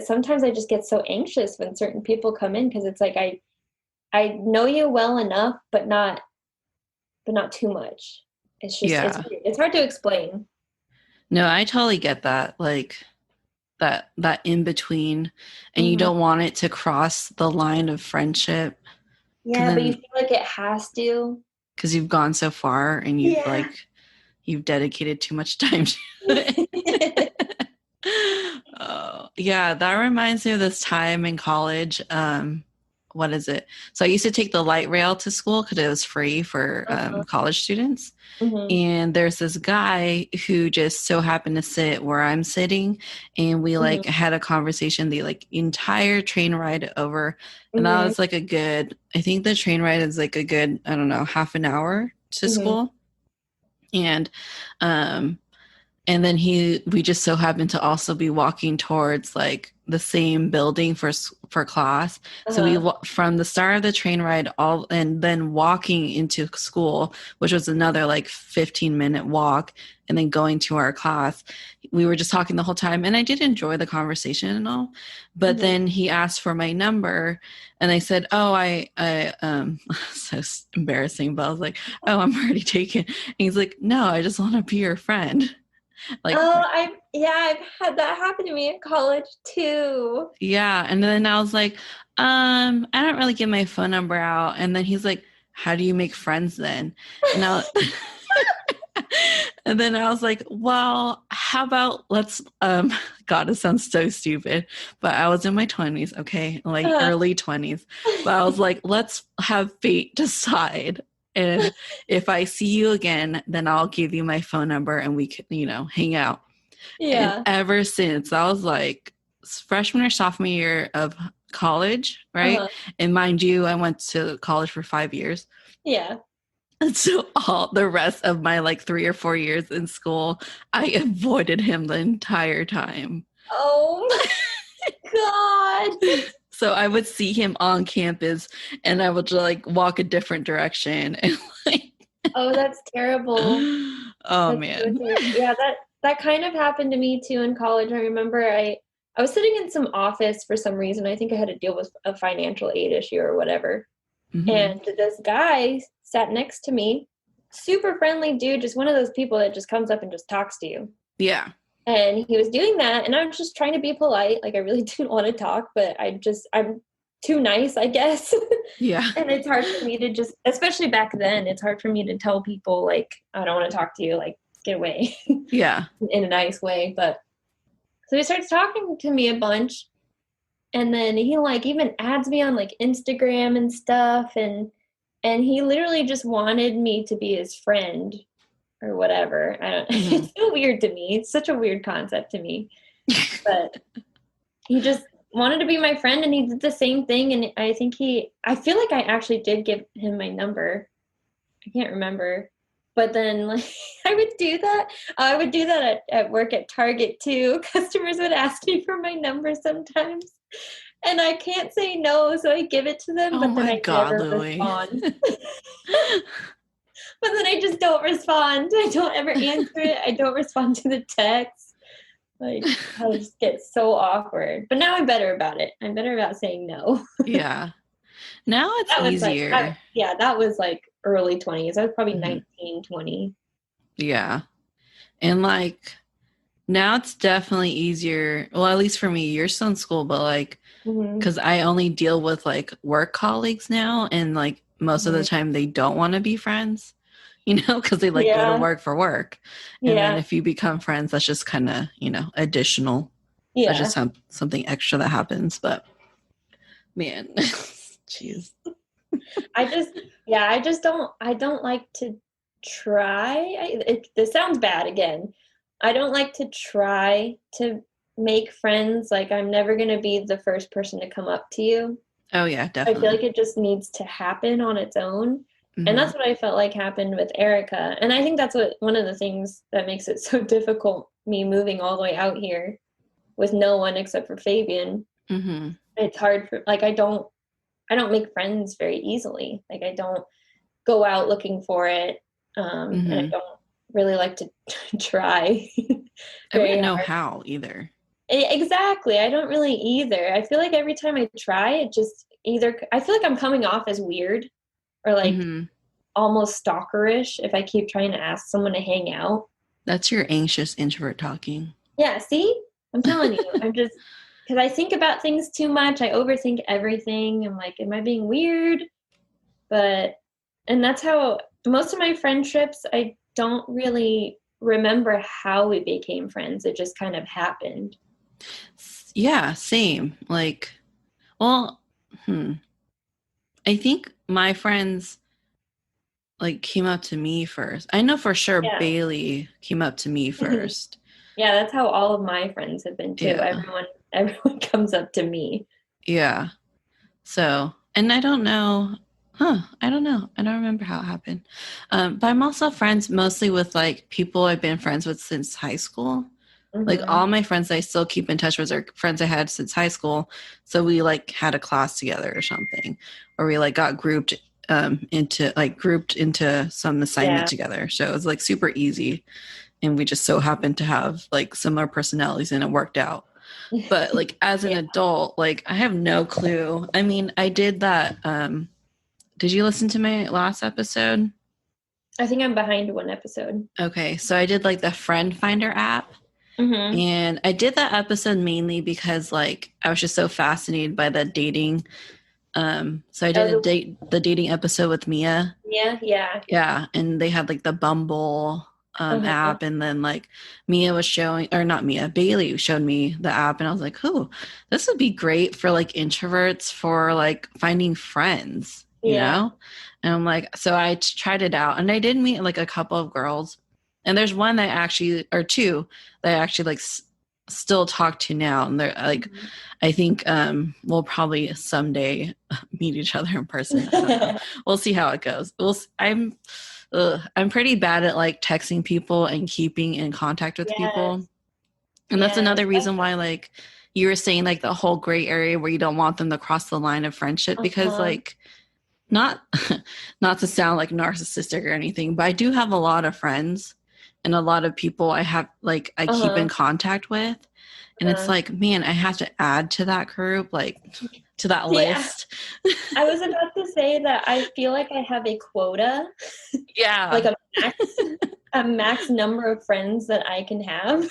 sometimes I just get so anxious when certain people come in because it's like I know you well enough, but not too much. It's just it's yeah. weird. It's hard to explain. No, I totally get that. Like that in between, and you Mhm. don't want it to cross the line of friendship because Yeah, but you then feel like it has to. because you've gone so far and Yeah. you've dedicated too much time to it. Oh, yeah, that reminds me of this time in college. What is it? So I used to take the light rail to school because it was free for Uh-huh. college students. Mhm. And there's this guy who just so happened to sit where I'm sitting, and we Mhm. like had a conversation the like entire train ride over. And that Mhm. was like a good, I think the train ride is like a good, I don't know, half an hour to Mhm. school. And um and then we just so happened to also be walking towards like the same building for class, so Uh-huh. from the start of the train ride all and then walking into school, which was another like 15-minute walk, and then going to our class, we were just talking the whole time, and I did enjoy the conversation and all. But Mhm. then he asked for my number, and I said, oh, I so embarrassing, but I was like, oh, I'm already taken. And he's like, no, I just want to be your friend. Like, Oh, I've had that happen to me in college too. yeah. And then I was like, I don't really give my phone number out. And then he's like, how do you make friends then? And I and then I was like, well, how about let's God, it sounds so stupid, but I was in my 20s, okay, like Uh, early 20s. But I was like, let's have fate decide. And if I see you again, then I'll give you my phone number and we can, hang out. And yeah. ever since, I was like freshman or sophomore year of college, right? Uh-huh. And mind you, I went to college for 5 years. Yeah. And so all the rest of my like 3 or 4 years in school, I avoided him the entire time. Oh my God. So I would see him on campus and I would like walk a different direction and like Oh, that's terrible. oh That's so man. terrible. Yeah, that kind of happened to me too in college. I remember I was sitting in some office for some reason. I think I had to deal with a financial aid issue or whatever. Mm-hmm. And this guy sat next to me, super friendly dude, just one of those people that just comes up and just talks to you. Yeah. And he was doing that, and I was just trying to be polite. Like, I really didn't want to talk, but I'm too nice, I guess. Yeah. And it's hard for me to just, especially back then, it's hard for me to tell people, like, I don't want to talk to you, like, get away Yeah. in a nice way. But so he starts talking to me a bunch, and then he like even adds me on like Instagram and stuff, and he literally just wanted me to be his friend or whatever. I don't Mm-hmm. It's so weird to me. It's such a weird concept to me. But he just wanted to be my friend, and he did the same thing, and I feel like I actually did give him my number. I can't remember. But then like I would do that at work at Target too. Customers would ask me for my number sometimes. And I can't say no, so I give it to them, Oh but then my I God, never Louie. respond. But then I just don't respond. I don't ever answer it. I don't respond to the text. Like, I just get so awkward. But now I'm better about it. I'm better about saying no. Yeah. Now it's That was like, easier. yeah, that was like early 20s. I was probably Mm-hmm. 19, 20. Yeah. And like now it's definitely easier. Well, at least for me, you're still in school, but like, Mm-hmm. because I only deal with like work colleagues now, and like most of the Mm-hmm. time they don't want to be friends, because they like go to Yeah. work for work. And then Yeah. if you become friends, that's just kind of, additional. That's just Yeah. something extra that happens. But man, jeez. I just, yeah, I don't like to try. This sounds bad again. I don't like to try to make friends. Like, I'm never going to be the first person to come up to you. Oh yeah, I feel definitely. like it just needs to happen on its own. And Hmm. that's what I felt like happened with Erica. And I think that's one of the things that makes it so difficult, me moving all the way out here with no one except for Fabian. Hmm. It's hard for, like, I don't make friends very easily. Like, I don't go out looking for it. And I Hmm. don't really like to try I very wouldn't know hard. how either. Exactly. I don't really either. I feel like every time I try, it just either, I feel like I'm coming off as weird or like Hmm. almost stalkerish if I keep trying to ask someone to hang out. That's your anxious introvert talking. Yeah, see? I'm telling you. I'm just, because I think about things too much. I overthink everything. I'm like, am I being weird? But, and that's how most of my friendships, I don't really remember how we became friends. It just kind of happened. Yeah, same. Like, well, I think my friends like came up to me first. I know for sure Yeah. Bailey came up to me first. Yeah, that's how all of my friends have been too. Yeah. Everyone comes up to me. Yeah. So, and I don't know. I don't know. I don't remember how it happened. But I'm also friends mostly with like people I've been friends with since high school. Like Hmm. all my friends I still keep in touch with are friends I had since high school. So we like had a class together or something, or we like got grouped into some assignment Yeah. together. So it was like super easy. And we just so happened to have like similar personalities and it worked out. But like as an Yeah. adult, like I have no clue. I mean, I did that. Did you listen to my last episode? I think I'm behind one episode. Okay, so I did like the Friend Finder app. Mm-hmm. And I did that episode mainly because like I was just so fascinated by the dating. So I did Oh, the dating episode with Mia. yeah, yeah. Yeah, and they had like the Bumble Uh-huh. app, and then like Mia was showing, or not Mia, Bailey showed me the app, and I was like, "Oh, this would be great for like introverts for like finding friends," you Yeah. know? And I'm like, so I tried it out, and I did meet like a couple of girls, and there's one that actually, or two that I actually like still talk to now, and they're like, Mhm. I think we'll probably someday meet each other in person. I don't know. We'll see how it goes. I'm pretty bad at like texting people and keeping in contact with people. Yes, And that's yes. another reason why like you were saying like the whole gray area where you don't want them to cross the line of friendship because Uh-huh. like not not to sound like narcissistic or anything, but I do have a lot of friends and a lot of people I have like I keep in Uh-huh. contact with. And it's Uh-huh. like, man, I have to add to that group, like to that Yeah. list. I was about to say that I feel like I have a quota, like Yeah. a max number of friends that I can have.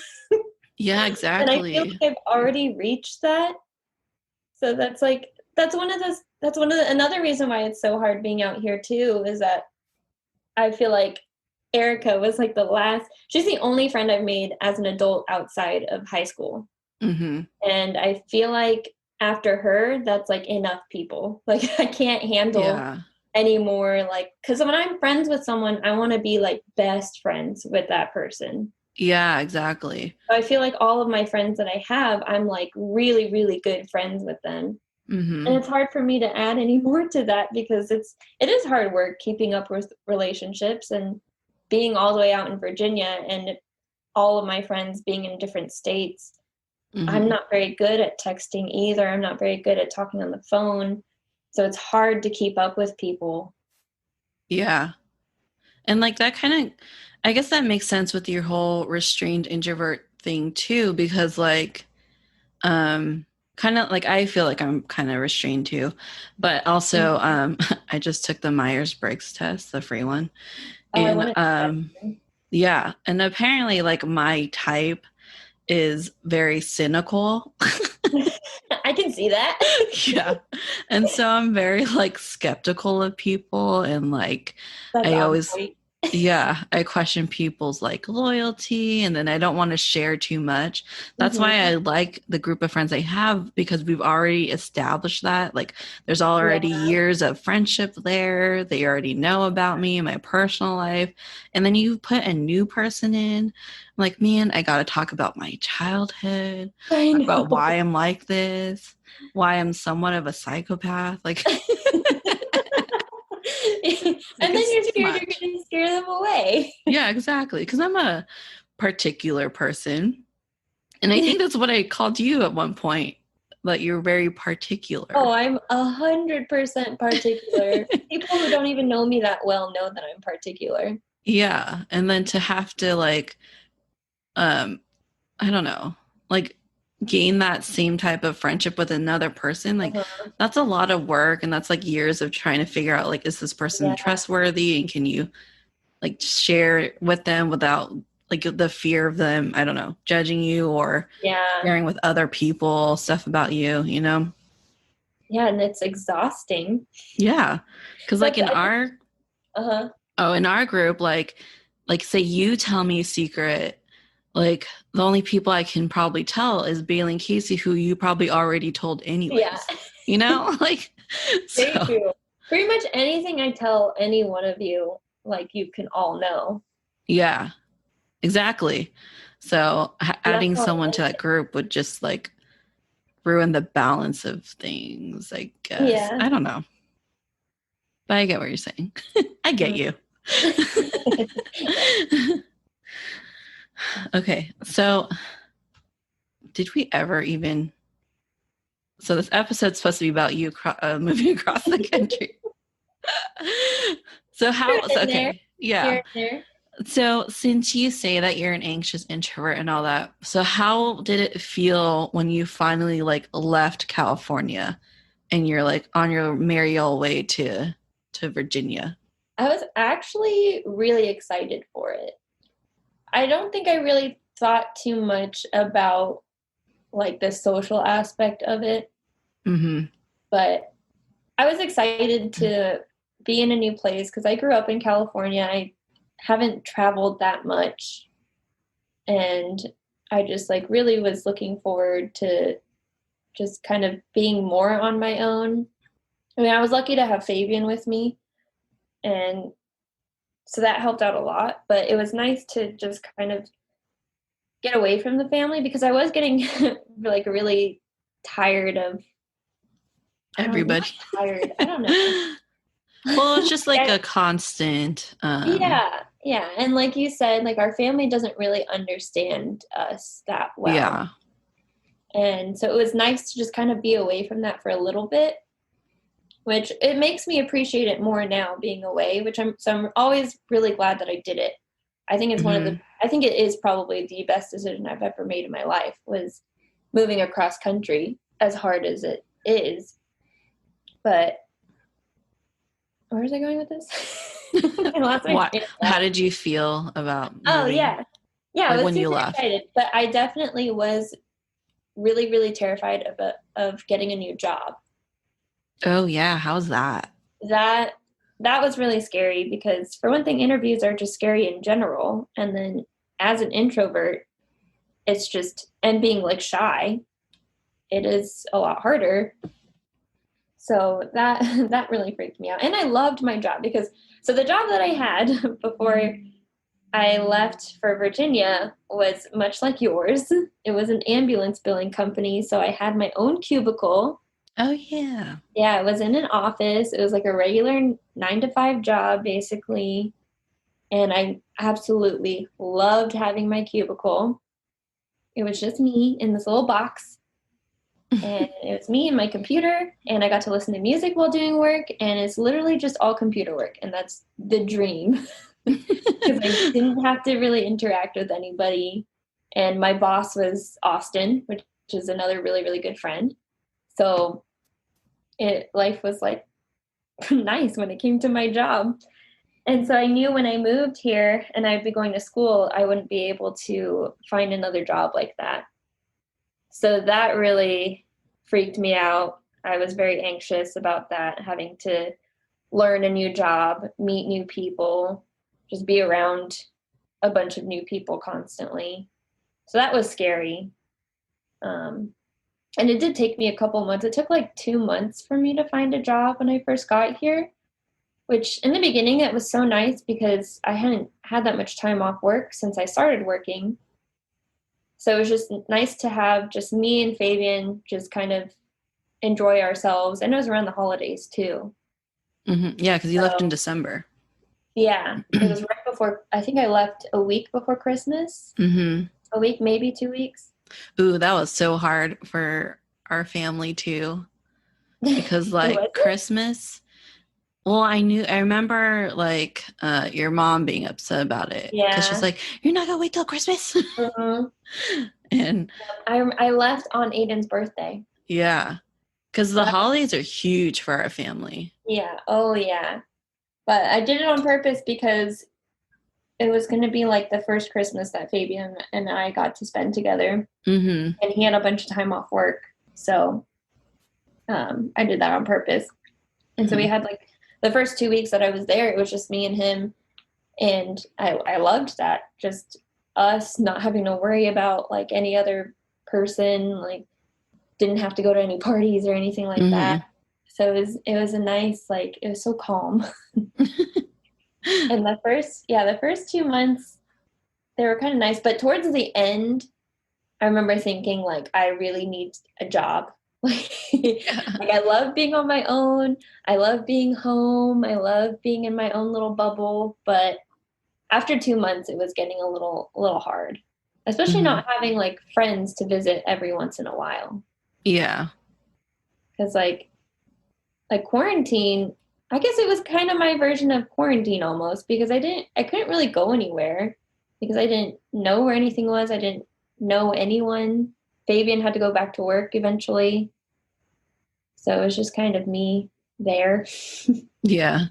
Yeah, And I feel exactly. like I've already reached that. So that's like that's one of another reason why it's so hard being out here too is that I feel like Erica was like the last she's the only friend I've made as an adult outside of high school. Hmm. And I feel like after her, that's like enough people. Like I can't handle Yeah. anymore. Like, because when I'm friends with someone, I want to be like best friends with that person. Yeah, exactly. So I feel like all of my friends that I have, I'm like really, really good friends with them. And Hmm. it's hard for me to add any more to that because it is hard work keeping up with relationships and being all the way out in Virginia and all of my friends being in different states. I'm Hmm. not very good at texting either. I'm not very good at talking on the phone. So it's hard to keep up with people. Yeah. And like that kind of, I guess that makes sense with your whole restrained introvert thing too, because like, um, kind of like I feel like I'm kind of restrained too, but also, Mhm. I just took the Myers-Briggs test, the free one. Oh, I And want to yeah, and apparently like my type is very cynical. I can see that. Yeah. And so I'm very like skeptical of people and like That's I on always point. yeah, I question people's like loyalty and then I don't want to share too much. That's why Hmm. I like the group of friends I have because we've already established that. Like there's already Yeah, years of friendship there. They already know about me, my personal life. And then you put a new person in. I'm like, man, I got to talk about my childhood, I talk about know. why I'm like this, why I'm somewhat of a psychopath. Like, And like then it's you're too scared you're much. going to scare them away. Yeah, exactly. Because I'm a particular person. And I think that's what I called you at one point, that you're very Oh, particular. I'm 100% particular. People who don't even know me that well know that I'm particular. Yeah. And then to have to like, um, I don't know, like gain that same type of friendship with another person, like Uh-huh. that's a lot of work. And that's like years of trying to figure out like, is this person Yeah, trustworthy? And can you like share with them without like the fear of them, I don't know, judging you or yeah, sharing with other people stuff about you, you know? yeah, and it's exhausting. Yeah. Cause like That's in I think, our uh-huh. oh, in our group, like say you tell me a secret, like the only people I can probably tell is Bailey and Casey, who you probably already told Yeah, anyways. You know? Like very so true. Pretty much anything I tell any one of you, like you can all know. yeah, exactly. So And that's adding how I someone to like that group would just like ruin the balance of things, I it. guess. Yeah. I don't know. But I get what you're saying. I get Mhm. you. Yeah. Okay. So did we ever even so this episode's supposed to be about you moving across the country. So Here how so and there, okay. Yeah. here and there. So since you say that you're an anxious introvert and all that, so how did it feel when you finally like left California and you're like on your merry old way to Virginia? I was actually really excited for it. I don't think I really thought too much about like the social aspect of it, but I was excited to be in a new place because I grew up in California. I haven't traveled that much, and I just like really was looking forward to just kind of being more on my own. I mean, I was lucky to have Fabian with me, and so that helped out a lot, but it was nice to just kind of get away from the family because I was getting like really tired of Everybody. tired. I don't know. Well, it's just like a constant. Yeah. And like you said, like our family doesn't really understand us that well. Yeah. And so it was nice to just kind of be away from that for a little bit, which it makes me appreciate it more now being away, so I'm always really glad that I did it. I think it's I think it is probably the best decision I've ever made in my life was moving across country, as hard as it is. But where was I going with this? How did you feel about moving? Oh, yeah. Yeah, like I was when you super left. excited, but I definitely was really, really terrified of getting a new job. Oh, yeah. How's that? That was really scary because, for one thing, interviews are just scary in general. And then as an introvert, it's just, and being like shy, it is a lot harder. So that really freaked me out. And I loved my job because, so the job that I had before I left for Virginia was much like yours. It was an ambulance billing company. So I had my own cubicle. Oh, yeah. Yeah, it was in an office. It was like a regular 9 to 5 job, basically. And I absolutely loved having my cubicle. It was just me in this little box. And it was me and my computer. And I got to listen to music while doing work. And it's literally just all computer work. And that's the dream. Because I didn't have to really interact with anybody. And my boss was Austin, which is another really, really good friend. So life was like nice when it came to my job. And so I knew when I moved here and I'd be going to school, I wouldn't be able to find another job like that. So that really freaked me out. I was very anxious about that, having to learn a new job, meet new people, just be around a bunch of new people constantly. So that was scary. And it did take me a couple months. It took like 2 months for me to find a job when I first got here, which in the beginning, it was so nice because I hadn't had that much time off work since I started working. So it was just nice to have just me and Fabian just kind of enjoy ourselves. And it was around the holidays too. Yeah, because you left in December. Yeah, it was right before, I think I left a week before Christmas. A week, maybe 2 weeks. Ooh, that was so hard for our family too. Because like Christmas, well, I remember like your mom being upset about it. Yeah. Because she's like, you're not going to wait till Christmas? And I left on Aiden's birthday. Yeah. Because the holidays are huge for our family. Yeah. Oh, yeah. But I did it on purpose because it was going to be like the first Christmas that Fabian and I got to spend together. And he had a bunch of time off work. So I did that on purpose. And so we had like the first 2 weeks that I was there, it was just me and him. And I loved that. Just us not having to worry about like any other person, like didn't have to go to any parties or anything like that. So it was a nice, like, it was so calm. And the first 2 months, they were kind of nice. But towards the end, I remember thinking, like, I really need a job. Like, I love being on my own. I love being home. I love being in my own little bubble. But after 2 months, it was getting a little hard, especially not having, like, friends to visit every once in a while. Yeah. Because, like quarantine, I guess it was kind of my version of quarantine almost, because I couldn't really go anywhere because I didn't know where anything was. I didn't know anyone. Fabian had to go back to work eventually. So it was just kind of me there. Yeah.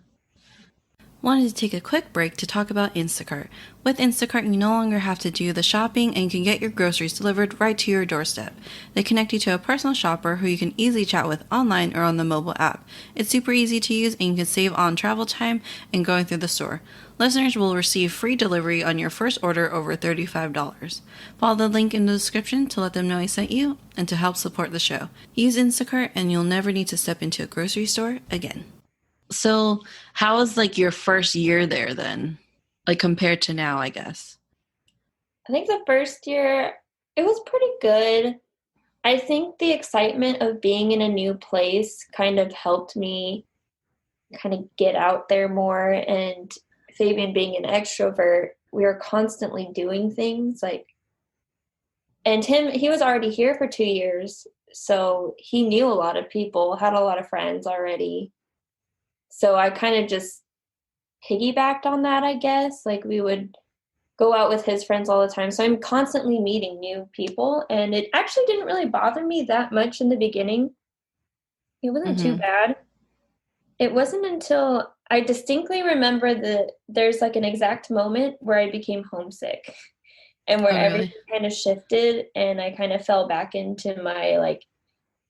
Wanted to take a quick break to talk about Instacart. With Instacart, you no longer have to do the shopping and you can get your groceries delivered right to your doorstep. They connect you to a personal shopper who you can easily chat with online or on the mobile app. It's super easy to use and you can save on travel time and going through the store. Listeners will receive free delivery on your first order over $35. Follow the link in the description to let them know I sent you and to help support the show. Use Instacart and you'll never need to step into a grocery store again. So, how was like your first year there then? Like compared to now, I guess. I think the first year, it was pretty good. I think the excitement of being in a new place kind of helped me kind of get out there more. And Fabian being an extrovert, we were constantly doing things and he was already here for 2 years. So he knew a lot of people, had a lot of friends already. So I kind of just piggybacked on that, I guess. Like we would go out with his friends all the time. So I'm constantly meeting new people. And it actually didn't really bother me that much in the beginning. It wasn't too bad. It wasn't until I distinctly remember that there's like an exact moment where I became homesick and where everything kind of shifted and I kind of fell back into my like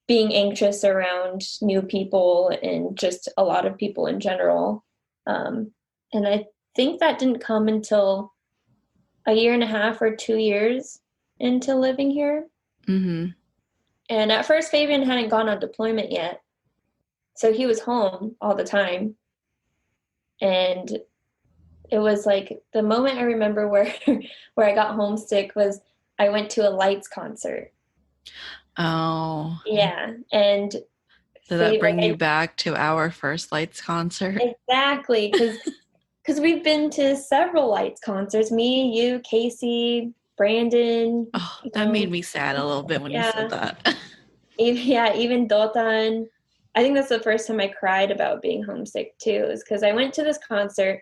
being anxious around new people and just a lot of people in general. And I think that didn't come until a year and a half or 2 years into living here. And at first, Fabian hadn't gone on deployment yet. So he was home all the time. And it was like the moment I remember where I got homesick was I went to a Lights concert. Oh. Yeah. And did that bring you back to our first Lights concert? Exactly. Because we've been to several Lights concerts. Me, you, Casey, Brandon. Oh, that made me sad a little bit when you said that. Even Dotan. I think that's the first time I cried about being homesick too, is because I went to this concert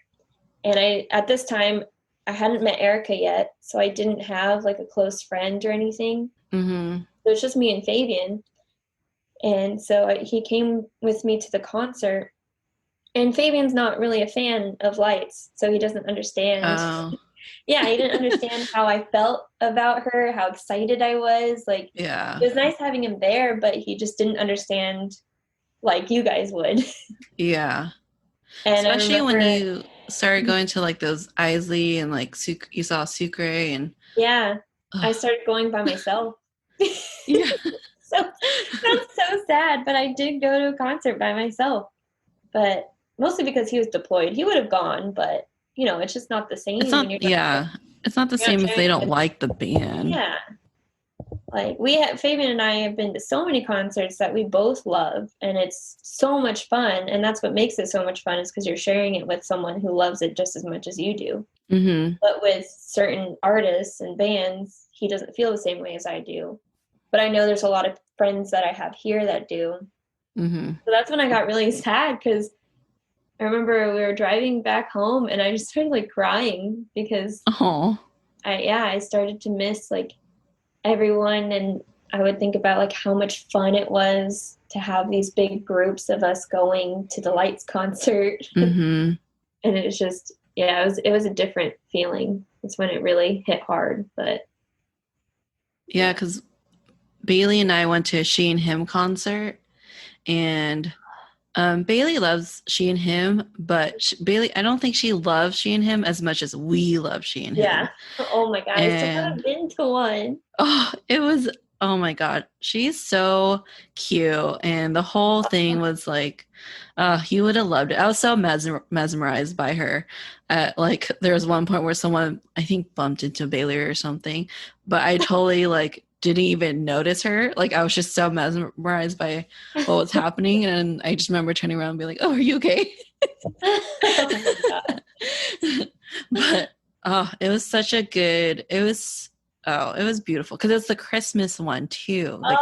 and at this time, I hadn't met Erica yet. So I didn't have like a close friend or anything. So it's just me and Fabian. And so he came with me to the concert. And Fabian's not really a fan of Lights, so he doesn't understand. Oh. He didn't understand how I felt about her, how excited I was. Like, it was nice having him there, but he just didn't understand like you guys would. Yeah. And especially when you started going to like those Isley and like you saw Sucre and I started going by myself. Yeah. So that's so sad, but I did go to a concert by myself. But mostly because he was deployed. He would have gone, but it's just not the same. It's not, it's not the same if they don't like the band. Yeah. Like Fabian and I have been to so many concerts that we both love, and it's so much fun. And that's what makes it so much fun, is because you're sharing it with someone who loves it just as much as you do. But with certain artists and bands, he doesn't feel the same way as I do. But I know there's a lot of friends that I have here that do. So that's when I got really sad, because I remember we were driving back home and I just started like crying because I started to miss like everyone, and I would think about like how much fun it was to have these big groups of us going to the Lights concert. And it was just it was a different feeling. It's when it really hit hard. But because Bailey and I went to a She and Him concert, and Bailey loves She and Him, but Bailey, I don't think she loves She and Him as much as we love She and Him. Yeah. Oh my God. I still haven't been to one. Oh my God. She's so cute. And the whole thing was like, you would have loved it. I was so mesmerized by her. Like there was one point where someone, I think, bumped into Bailey or something, but I totally like didn't even notice her. Like I was just so mesmerized by what was happening, and I just remember turning around and being like, "Oh, are you okay?" Oh my God. But it was such a good. It was Oh, it was beautiful because it's the Christmas one too, like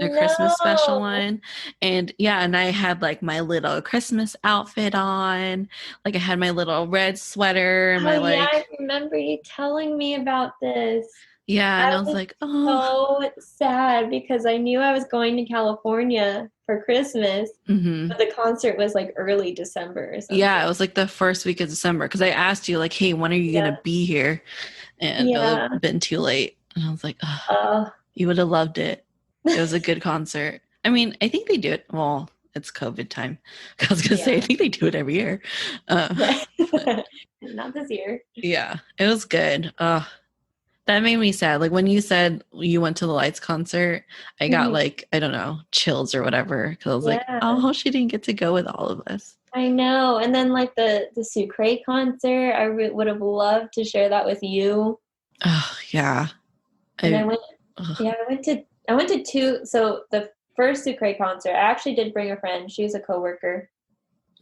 the Christmas special Oh one. And yeah, and I had like my little Christmas outfit on, like I had my little red sweater and no! Oh my yeah, I like, remember you telling me about this. yeah, and I I was was like, oh, so sad because I knew I was going to California for Christmas, hmm, but the concert was like early December or yeah, something. it was like the first week of December because I asked you like, hey, when are you Yeah. gonna be here? And it would Yeah. have been too late. And I was like, oh, Uh, you would have loved it. It was a good concert. I mean, I think they do it. Well, it's COVID time. I was gonna say, I yeah. think they do it every year. Yeah. But Not this year. yeah, it was good. That made me sad. Like when you said you went to the Lights concert, I got Mhm. like, I don't know, chills or whatever. Cause I was like, Yeah. oh, she didn't get to go with all of us. I know. And then like the Sucre concert, I would have loved to share that with you. Oh, yeah. And I I, went, ugh. yeah, I went to two. So the first Sucre concert, I actually did bring a friend. She was a coworker.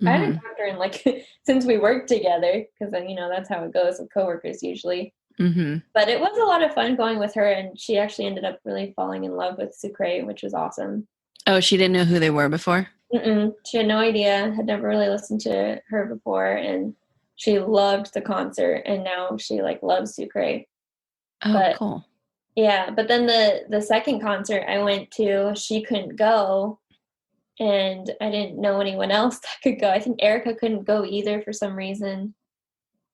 I haven't Mhm. talked to her in like since we worked together because then that's how it goes with coworkers usually. Mhm. But it was a lot of fun going with her, and she actually ended up really falling in love with Sucre, which was awesome. Oh, she didn't know who they were before? Mm-mm. She had no idea, had never really listened to her before, and she loved the concert, and now she like loves Sucre. Oh, But cool. yeah, but then the second concert I went to, she couldn't go, and I didn't know anyone else that could go. I think Erica couldn't go either for some reason.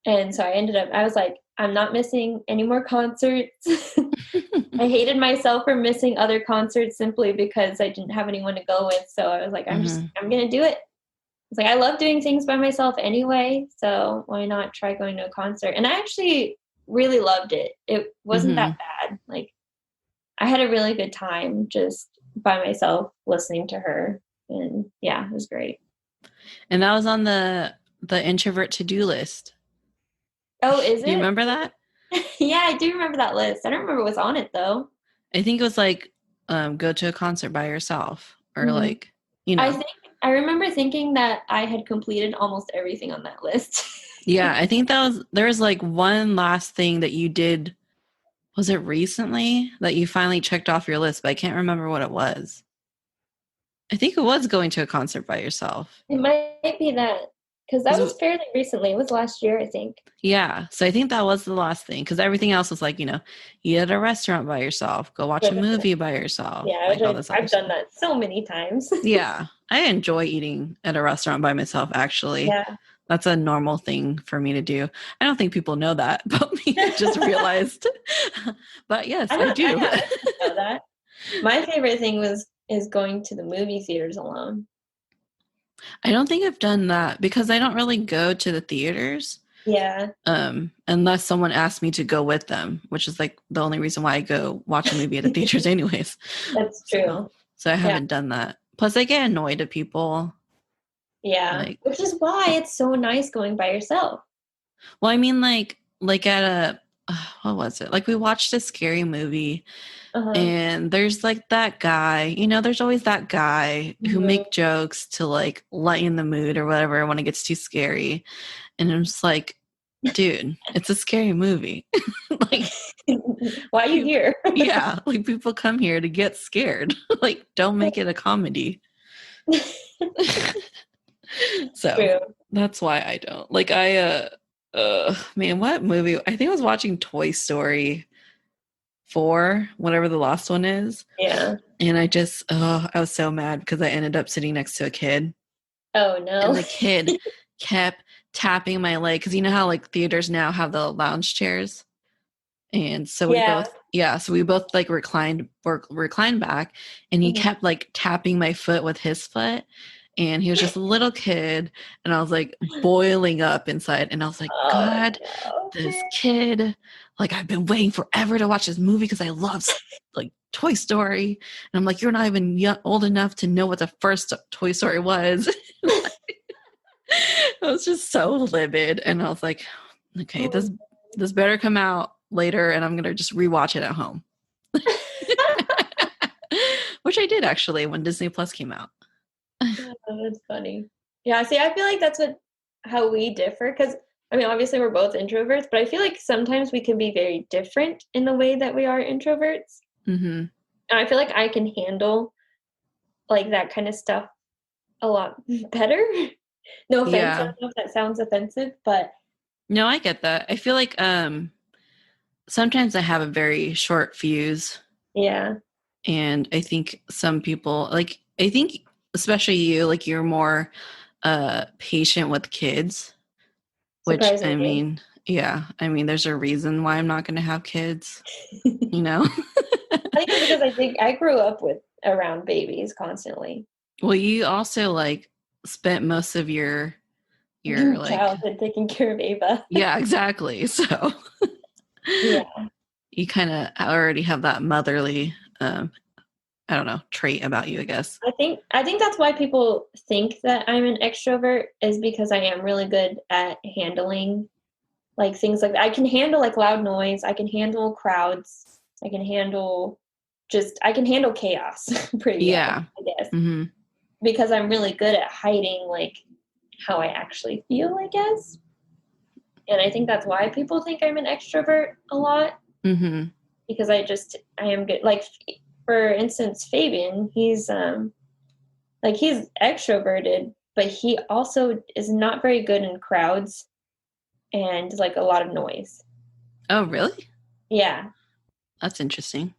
And so I was like, I'm not missing any more concerts. I hated myself for missing other concerts simply because I didn't have anyone to go with. So I was like, Mhm. I'm gonna do it. It's like I love doing things by myself anyway, so why not try going to a concert? And I actually really loved it. It wasn't that Mhm. bad. Like I had a really good time just by myself listening to her. And yeah, it was great. And that was on the introvert to-do list. Oh, is Do you it? remember that? Yeah, I do remember that list. I don't remember what's on it though. I think it was like go to a concert by yourself or Mhm. like, you I know. think I remember thinking that I had completed almost everything on that list. Yeah, I think that was there was like one last thing that you did. Was it recently that you finally checked off your list, but I can't remember what it was. I think it was going to a concert by yourself. It might be that because that 'Cause was fairly recently. It was last year, I think. yeah, so I think that was the last thing because everything else was like, eat at a restaurant by yourself, go watch a movie by yourself, Yeah, which like all this other I've done stuff. that so many times. Yeah, I enjoy eating at a restaurant by myself, actually. Yeah. That's a normal thing for me to do. I don't think people know that about me. I just realized. But yes, I I do. haven't know that. My favorite thing is going to the movie theaters alone. I don't think I've done that because I don't really go to the theaters Yeah. unless someone asks me to go with them, which is like the only reason why I go watch a movie at the theaters anyways. That's So, true. so I Yeah. haven't done that. Plus I get annoyed at people Yeah. like, Which is why it's so nice going by yourself. well, I mean like at a what was it? Like we watched a scary movie Uh-huh. and there's like that guy, there's always that guy who Mhm. make jokes to like lighten the mood or whatever when it gets too scary. And I'm just like, dude, it's a scary movie. Like Why are you you here? yeah, like people come here to get scared. Like don't make it a comedy. So True. that's why I don't. Like man, what movie? I think I was watching Toy Story 4, whatever the last one is. Yeah. And I was so mad because I ended up sitting next to a kid Oh and no. the kid kept tapping my leg because you know how like theaters now have the lounge chairs. And so we Yeah. both, yeah, so we both like reclined back and he Mhm. kept like tapping my foot with his foot. And he was just a little kid. And I was like boiling up inside. And I was like, Oh God, no. this kid, like I've been waiting forever to watch this movie because I love like Toy Story. And I'm like, you're not even old enough to know what the first Toy Story was. I was just so livid. And I was like, okay, Oh. this better come out later and I'm gonna just rewatch it at home. Which I did actually when Disney Plus came out. Oh, that's funny. Yeah, see, I feel like that's how we differ because I mean, obviously we're both introverts, but I feel like sometimes we can be very different in the way that we are introverts. Mm-hmm. And I feel like I can handle like that kind of stuff a lot better. No offense, I Yeah. don't know if that sounds offensive, but No, I get that. I feel like sometimes I have a very short fuse, yeah, and I think some people like I think especially you, like you're more patient with kids, which I surprisingly. mean, yeah, I mean there's a reason why I'm not going to have kids, you know. I think it's because I think I grew up with around babies constantly. Well, you also like spent most of your like Childhood taking care of Ava. yeah, exactly. So Yeah. you kind of already have that motherly I don't know, trait about you, I guess. I think that's why people think that I'm an extrovert is because I am really good at handling like things like that. I can handle like loud noise, I can handle crowds, I can handle chaos pretty well, Yeah. I guess. Mm-hmm. Because I'm really good at hiding like how I actually feel, I guess. And I think that's why people think I'm an extrovert a lot Mm-hmm. because I am good. Like for instance, Fabian, he's extroverted, but he also is not very good in crowds and like a lot of noise. Oh, really? Yeah, That's interesting.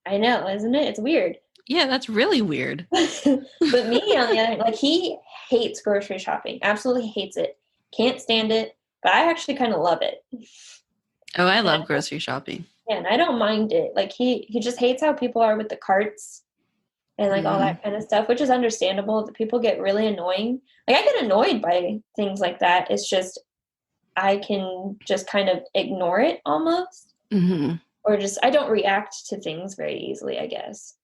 I know, isn't it? It's weird. Yeah, that's really weird. But me, on the other, like he hates grocery shopping, absolutely hates it, can't stand it. But I actually kind of love it. Oh, I And love grocery shopping. I don't mind it. Like he just hates how people are with the carts and like all Mm. that kind of stuff, which is understandable. That people get really annoying. Like I get annoyed by things like that. It's just I can just kind of ignore it almost, Mm-hmm. or just I don't react to things very easily, I guess.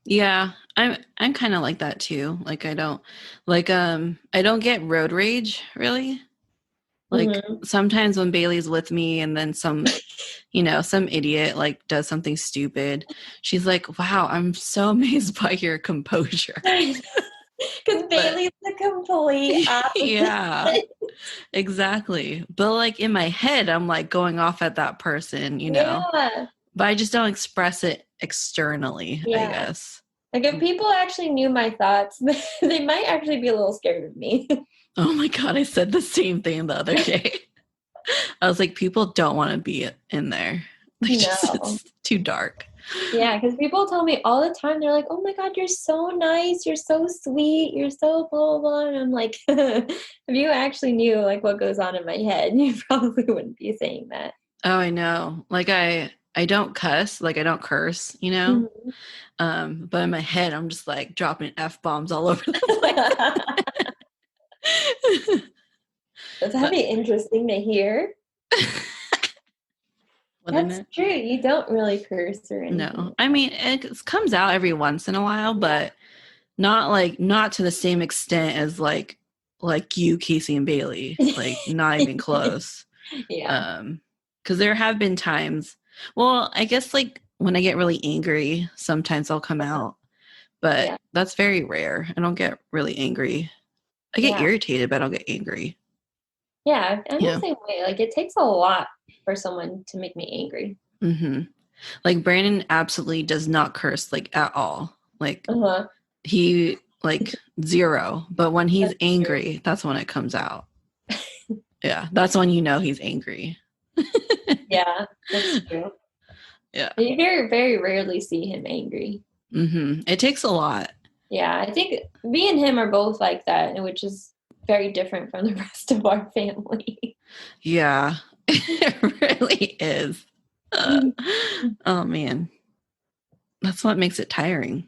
Yeah, I'm kind of like that too. Like I don't get road rage really. Like Hmm. sometimes when Bailey's with me and then some idiot like does something stupid, she's like, "Wow, I'm so amazed by your composure." Because But Bailey's the complete opposite. yeah, exactly. But like in my head, I'm like going off at that person, you know. Yeah, But I just don't express it externally, I yeah. guess. Like if people actually knew my thoughts, they might actually be a little scared of me. Oh my God, I said the same thing the other day. I was like, people don't want to be in there. Like, just, No. it's too dark. Yeah, because people tell me all the time, they're like, oh my God, you're so nice, you're so sweet, you're so blah, blah, blah. And I'm like, if you actually knew like what goes on in my head, you probably wouldn't be saying that. Oh, I know. Like, I don't cuss, like, I don't curse, you know? Mhm. But in my head, I'm just like dropping F bombs all over the place. That'd But, be interesting to hear. wouldn't That's it? true. You don't really curse or No. anything. I mean, it comes out every once in a while, but not to the same extent as like you, Casey and Bailey. Like not even close. Yeah. Because there have been times, well, I guess like when I get really angry, sometimes I'll come out, but Yeah. that's very rare. I don't get really angry. I get Yeah. irritated, but I don't get angry. Yeah. I'm the Yeah. same way. Like it takes a lot for someone to make me angry. Hmm. Like Brandon absolutely does not curse like at all. Like Uh-huh. he like zero. But when he's That's true. angry, that's when it comes out. Yeah, that's when you know he's angry. Yeah, that's true. Yeah. You very, very rarely see him angry. It takes a lot. Yeah, I think me and him are both like that, and which is very different from the rest of our family. Yeah, it really is. Oh man, that's what makes it tiring.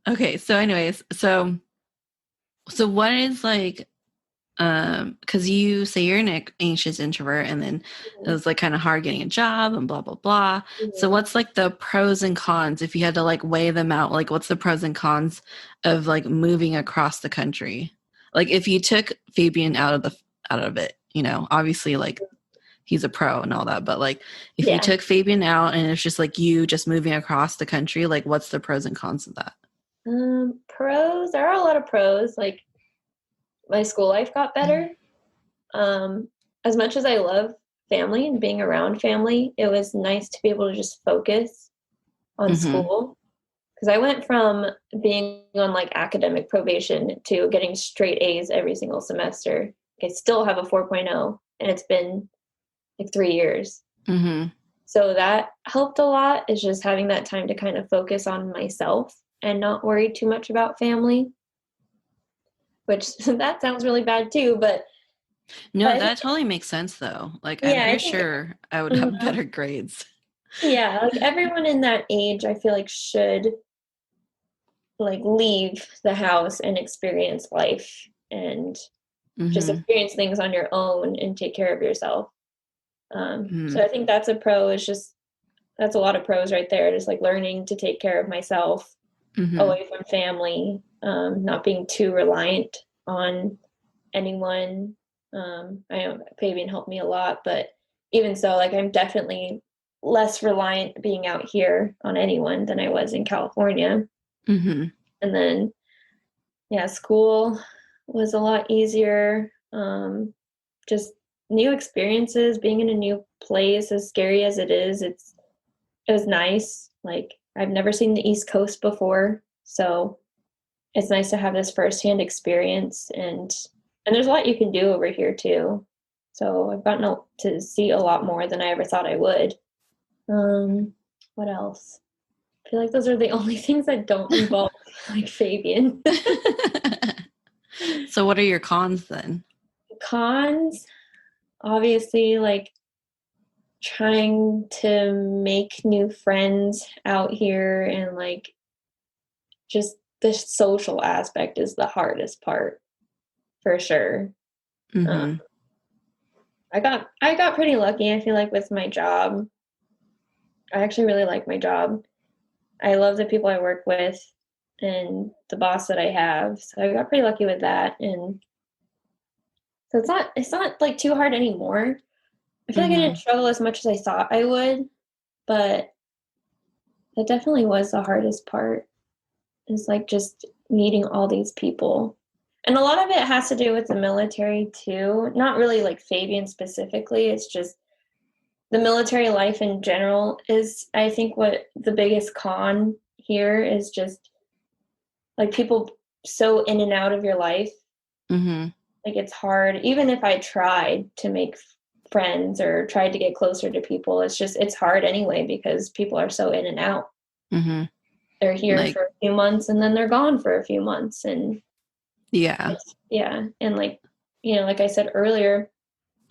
Okay, so anyways, so what is like because you say you're an anxious introvert and then it was like kind of hard getting a job and blah blah blah. So Mhm. what's like the pros and cons if you had to like weigh them out? Like what's the pros and cons of like moving across the country? Like if you took Fabian out of it, you know, obviously like he's a pro and all that, but like if you Yeah. took Fabian out and it's just like you just moving across the country, like what's the pros and cons of that? Pros, there are a lot of pros. Like my school life got better. Um, as much as I love family and being around family, it was nice to be able to just focus on Mm-hmm. school. Because I went from being on like academic probation to getting straight A's every single semester. I still have a 4.0, and it's been like 3 years. Mm-hmm. So that helped a lot, is just having that time to kind of focus on myself and not worry too much about family, which that sounds really bad too, but No, I think, that totally makes sense though. Like, I'm yeah, I pretty think, sure I would have mhm. better grades. Yeah, like everyone in that age, I feel like should like leave the house and experience life and just Mm-hmm. experience things on your own and take care of yourself. Mm-hmm. So I think that's a pro, is just, that's a lot of pros right there. Just like learning to take care of myself Mm-hmm. away from family, not being too reliant on anyone. I know Fabian helped me a lot, but even so, like I'm definitely less reliant being out here on anyone than I was in California. Mm-hmm. And then, yeah, school was a lot easier. Just new experiences, being in a new place, as scary as it is, it was nice. Like I've never seen the East Coast before, so it's nice to have this firsthand experience, and there's a lot you can do over here too. So I've gotten to see a lot more than I ever thought I would. Um, what else? I feel like those are the only things that don't involve like Fabian. So, what are your cons then? Cons, obviously, like trying to make new friends out here, and like just the social aspect is the hardest part for sure. Um, Mm-hmm. I got pretty lucky, I feel like, with my job. I actually really like my job. I love the people I work with and the boss that I have. So I got pretty lucky with that. And so it's not like too hard anymore. I feel like I Mm-hmm. didn't struggle as much as I thought I would, but that definitely was the hardest part, is like just meeting all these people. And a lot of it has to do with the military too. Not really like Fabian specifically. It's just the military life in general is, I think, what the biggest con here is, just like people so in and out of your life. Mm-hmm. Like it's hard, even if I tried to make friends or tried to get closer to people, it's hard anyway, because people are so in and out. Mm-hmm. They're here Like, for a few months and then they're gone for a few months. And yeah. yeah, and like, like I said earlier,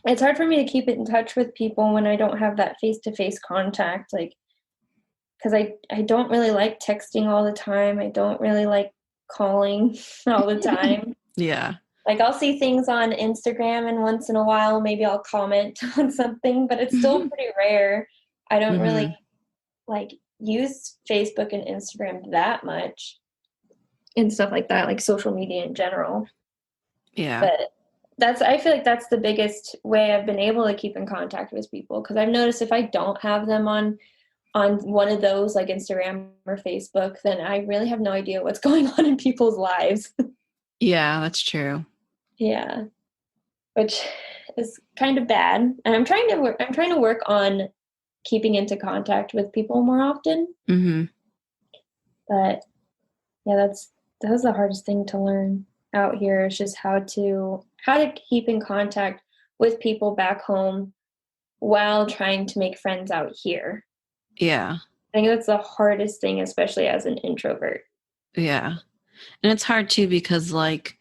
it's hard for me to keep in touch with people when I don't have that face-to-face contact, like, because I don't really like texting all the time. I don't really like calling all the time. Yeah. Like I'll see things on Instagram, and once in a while maybe I'll comment on something, but it's still pretty rare. I don't really Mm-hmm. like use Facebook and Instagram that much and stuff like that, like social media in general. Yeah. But I feel like that's the biggest way I've been able to keep in contact with people, because I've noticed if I don't have them on one of those, like Instagram or Facebook, then I really have no idea what's going on in people's lives. Yeah, that's true. Yeah, which is kind of bad. And I'm trying to work on keeping into contact with people more often. Mm-hmm. But yeah, that was the hardest thing to learn out here, is just how to keep in contact with people back home while trying to make friends out here. Yeah. I think that's the hardest thing, especially as an introvert. Yeah. And it's hard too because like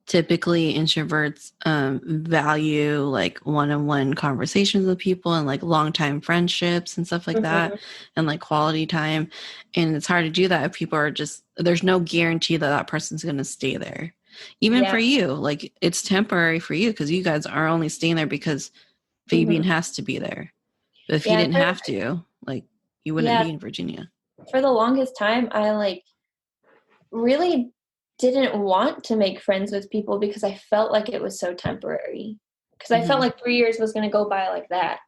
typically introverts value like one-on-one conversations with people and like long time friendships and stuff like that Hmm. and like quality time. And it's hard to do that if people are just there's no guarantee that that person's going to stay there. Even for Yeah. you, like it's temporary for you because you guys are only staying there because Fabian Hmm. has to be there. But if he Yeah. And didn't have to, like you wouldn't yeah, be in Virginia. for the longest time, I like really didn't want to make friends with people because I felt like it was so temporary. Because I felt Hmm. like 3 years was going to go by like that.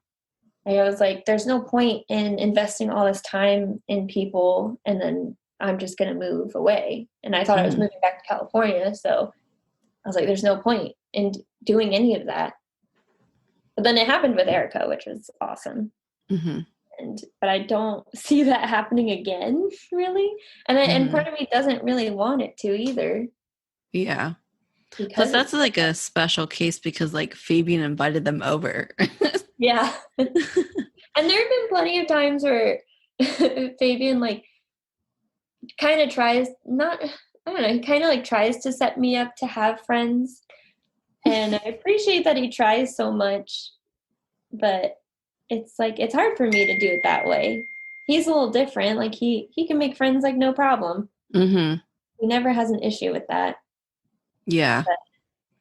Like, I was like, there's no point in investing all this time in people and then I'm just going to move away. And I thought I was moving back to California. So I was like, there's no point in doing any of that. But then it happened with Erica, which was awesome. But I don't see that happening again, really. And part of me doesn't really want it to either. Yeah. Plus, that's like a special case because like Fabian invited them over. Yeah. And there have been plenty of times where Fabian like kind of tries he kind of like tries to set me up to have friends. And I appreciate that he tries so much, but it's like, it's hard for me to do it that way. He's a little different. Like he can make friends like no problem. He never has an issue with that. Yeah. But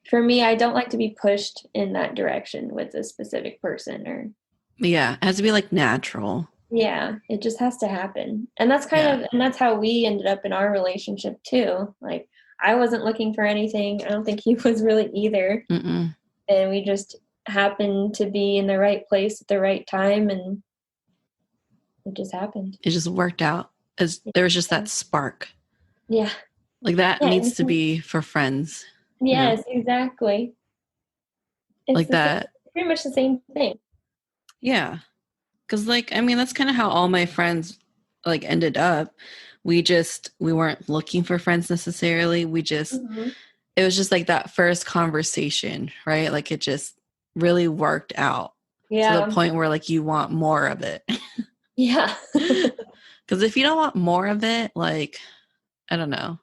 for me, I don't like to be pushed in that direction with a specific person Yeah. It has to be like natural. Yeah, it just has to happen. And that's and that's how we ended up in our relationship too. Like I wasn't looking for anything. I don't think he was really either. And we just happened to be in the right place at the right time, and it just happened. It just worked out. There was just that spark. Yeah. Like that needs to be for friends. Yes, exactly. It's like that. Pretty much the same thing. Yeah. Because, like, I mean, that's kind of how all my friends, like, ended up. We weren't looking for friends necessarily. We just, it was just like that first conversation, right? Like, it just really worked out. Yeah. To the point where, like, you want more of it. Yeah. Because if you don't want more of it, like, I don't know,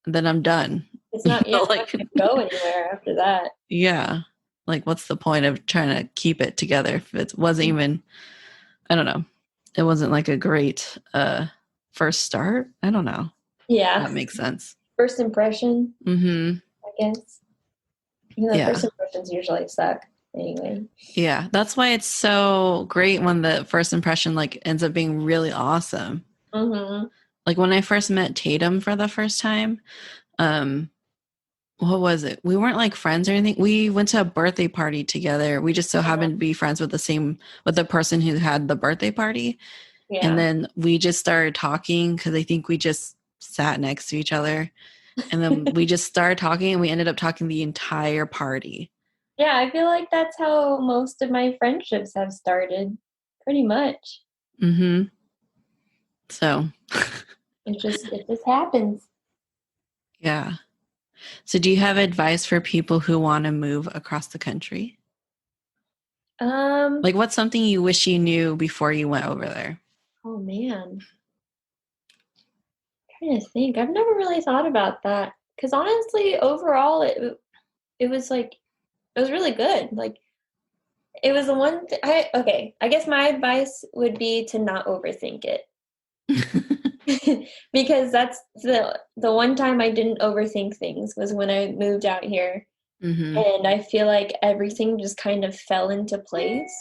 then I'm done. It's not, it's not going to go anywhere after that. Yeah. Like, what's the point of trying to keep it together if it wasn't even, I don't know. It wasn't like a great first start. I don't know. Yeah. That makes sense. First impression. I guess. First impressions usually suck anyway. Yeah. That's why it's so great when the first impression like ends up being really awesome. Like when I first met Tatum for the first time, what was it? We weren't like friends or anything. We went to a birthday party together. We just so happened to be friends with the person who had the birthday party. Yeah. And then we just started talking because I think we just sat next to each other. And then we just started talking and we ended up talking the entire party. Yeah, I feel like that's how most of my friendships have started. Pretty much. So it just happens. Yeah. So do you have advice for people who want to move across the country? Like what's something you wish you knew before you went over there? Oh man. I'm trying to think. I've never really thought about that. Because honestly, overall it was really good. Like it was the one I guess my advice would be to not overthink it. Because that's the one time I didn't overthink things was when I moved out here. And I feel like everything just kind of fell into place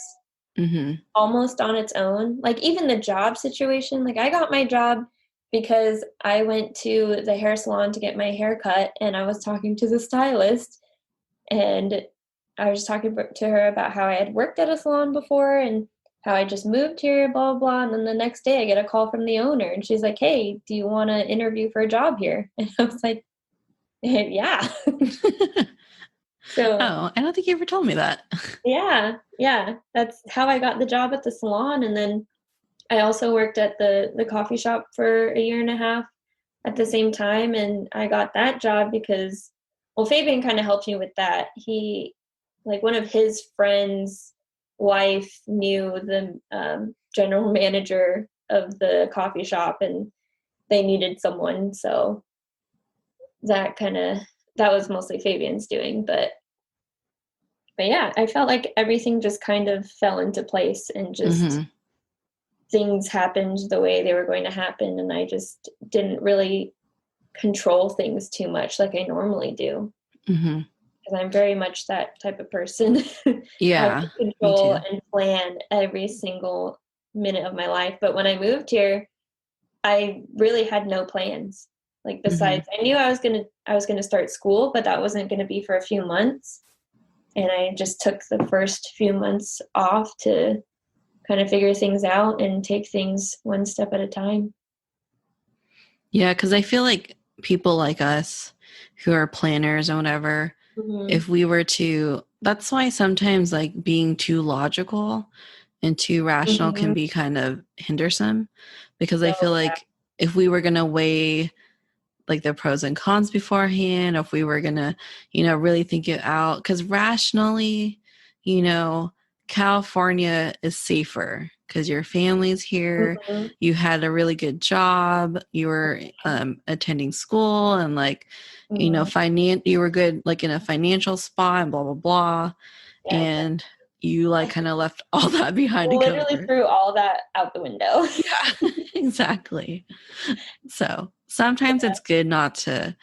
almost on its own. Like even the job situation, like I got my job because I went to the hair salon to get my hair cut, and I was talking to the stylist, and I was talking to her about how I had worked at a salon before and how I just moved here, blah, blah, blah. And then the next day I get a call from the owner and she's like, hey, do you want to interview for a job here? And I was like, yeah. So, I don't think you ever told me that. Yeah. That's how I got the job at the salon. And then I also worked at the coffee shop for a year and a half at the same time. And I got that job because, well, Fabian kind of helped me with that. He, like one of his friends' wife knew the general manager of the coffee shop and they needed someone. So that was mostly Fabian's doing. But yeah, I felt like everything just kind of fell into place and just things happened the way they were going to happen. And I just didn't really control things too much like I normally do. Because I'm very much that type of person. Yeah. I control and plan every single minute of my life. But when I moved here, I really had no plans. Like besides, I knew I was gonna start school, but that wasn't gonna be for a few months. And I just took the first few months off to kind of figure things out and take things one step at a time. Yeah, because I feel like people like us who are planners or whatever, Mm-hmm. if we were to, that's why sometimes like being too logical and too rational can Mm-hmm. be kind of hindersome, because I feel Oh yeah. like if we were going to weigh like the pros and cons beforehand, if we were gonna, really think it out. Because rationally, you know, California is safer because your family's here. Mm-hmm. You had a really good job. You were attending school, and like, Mm-hmm. you were good like in a financial spot and blah blah blah. Yeah, And you like kind of left all that behind to come literally over. threw all that out the window. Yeah, exactly. So sometimes it's good not to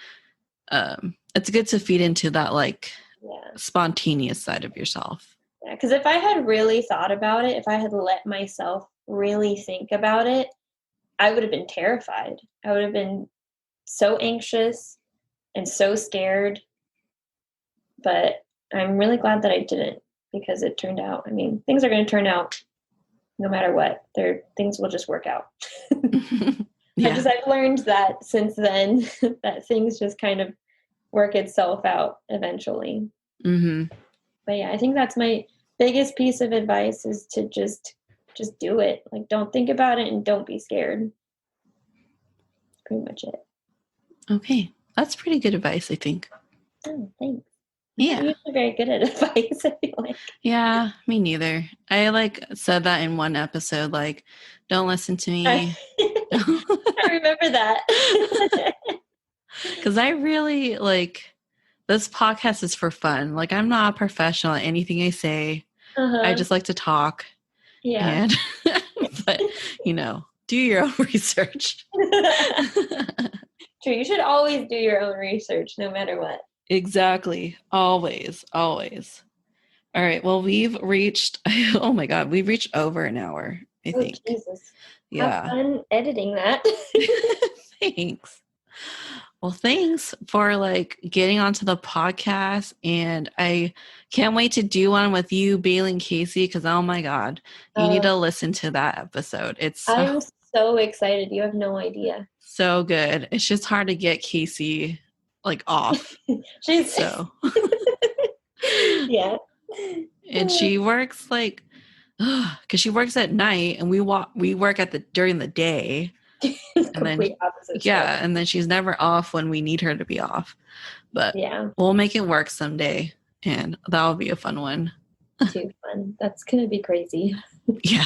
it's good to feed into that like Yeah. spontaneous side of yourself. Yeah, because if I had really thought about it, if I had let myself really think about it, I would have been terrified. I would have been so anxious and so scared. But I'm really glad that I didn't, because it turned out, I mean, things are going to turn out no matter what. Things will just work out. Yeah. I've learned that since then, that things just kind of work itself out eventually. Mm-hmm. But yeah, I think that's my biggest piece of advice, is to just do it. Like, don't think about it and don't be scared. That's pretty much it. Okay. That's pretty good advice, I think. Oh, thanks. I'm not Yeah. usually very good at advice, I feel like. Yeah, me neither. I like said that in one episode, like, don't listen to me. I remember that. Because I really like this podcast is for fun. Like, I'm not a professional at anything I say. I Uh-huh. just like to talk. Yeah. And, but, do your own research. True. You should always do your own research, no matter what. Exactly. Always, always. All right. Well, we've reached, oh my God, we've reached over an hour, I Oh, think. Jesus. Have Yeah. fun editing that. Thanks. Well, thanks for like getting onto the podcast. And I can't wait to do one with you, Bailey and Casey, because oh my God, you need Uh, to listen to that episode. It's I'm so excited. You have no idea. so good. It's just hard to get Casey like off. She's, So, yeah. and she works like, because she works at night and we work during the day. And then, Complete opposite yeah, schedule. and then she's never off when we need her to be off. But Yeah. we'll make it work someday, and that'll be a fun one. Too fun. That's going to be crazy. Yeah.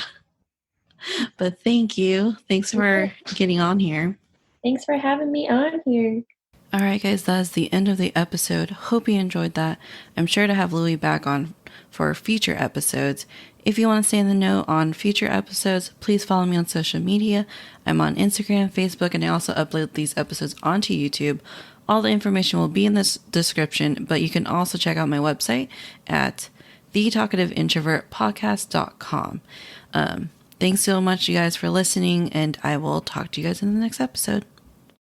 But thank you. Thanks for getting on here. Thanks for having me on here. All right, guys, that's the end of the episode. Hope you enjoyed that. I'm sure to have Louie back on for future episodes. If you want to stay in the know on future episodes, please follow me on social media. I'm on Instagram, Facebook, and I also upload these episodes onto YouTube. All the information will be in this description, but you can also check out my website at thetalkativeintrovertpodcast.com. Thanks so much, you guys, for listening, and I will talk to you guys in the next episode.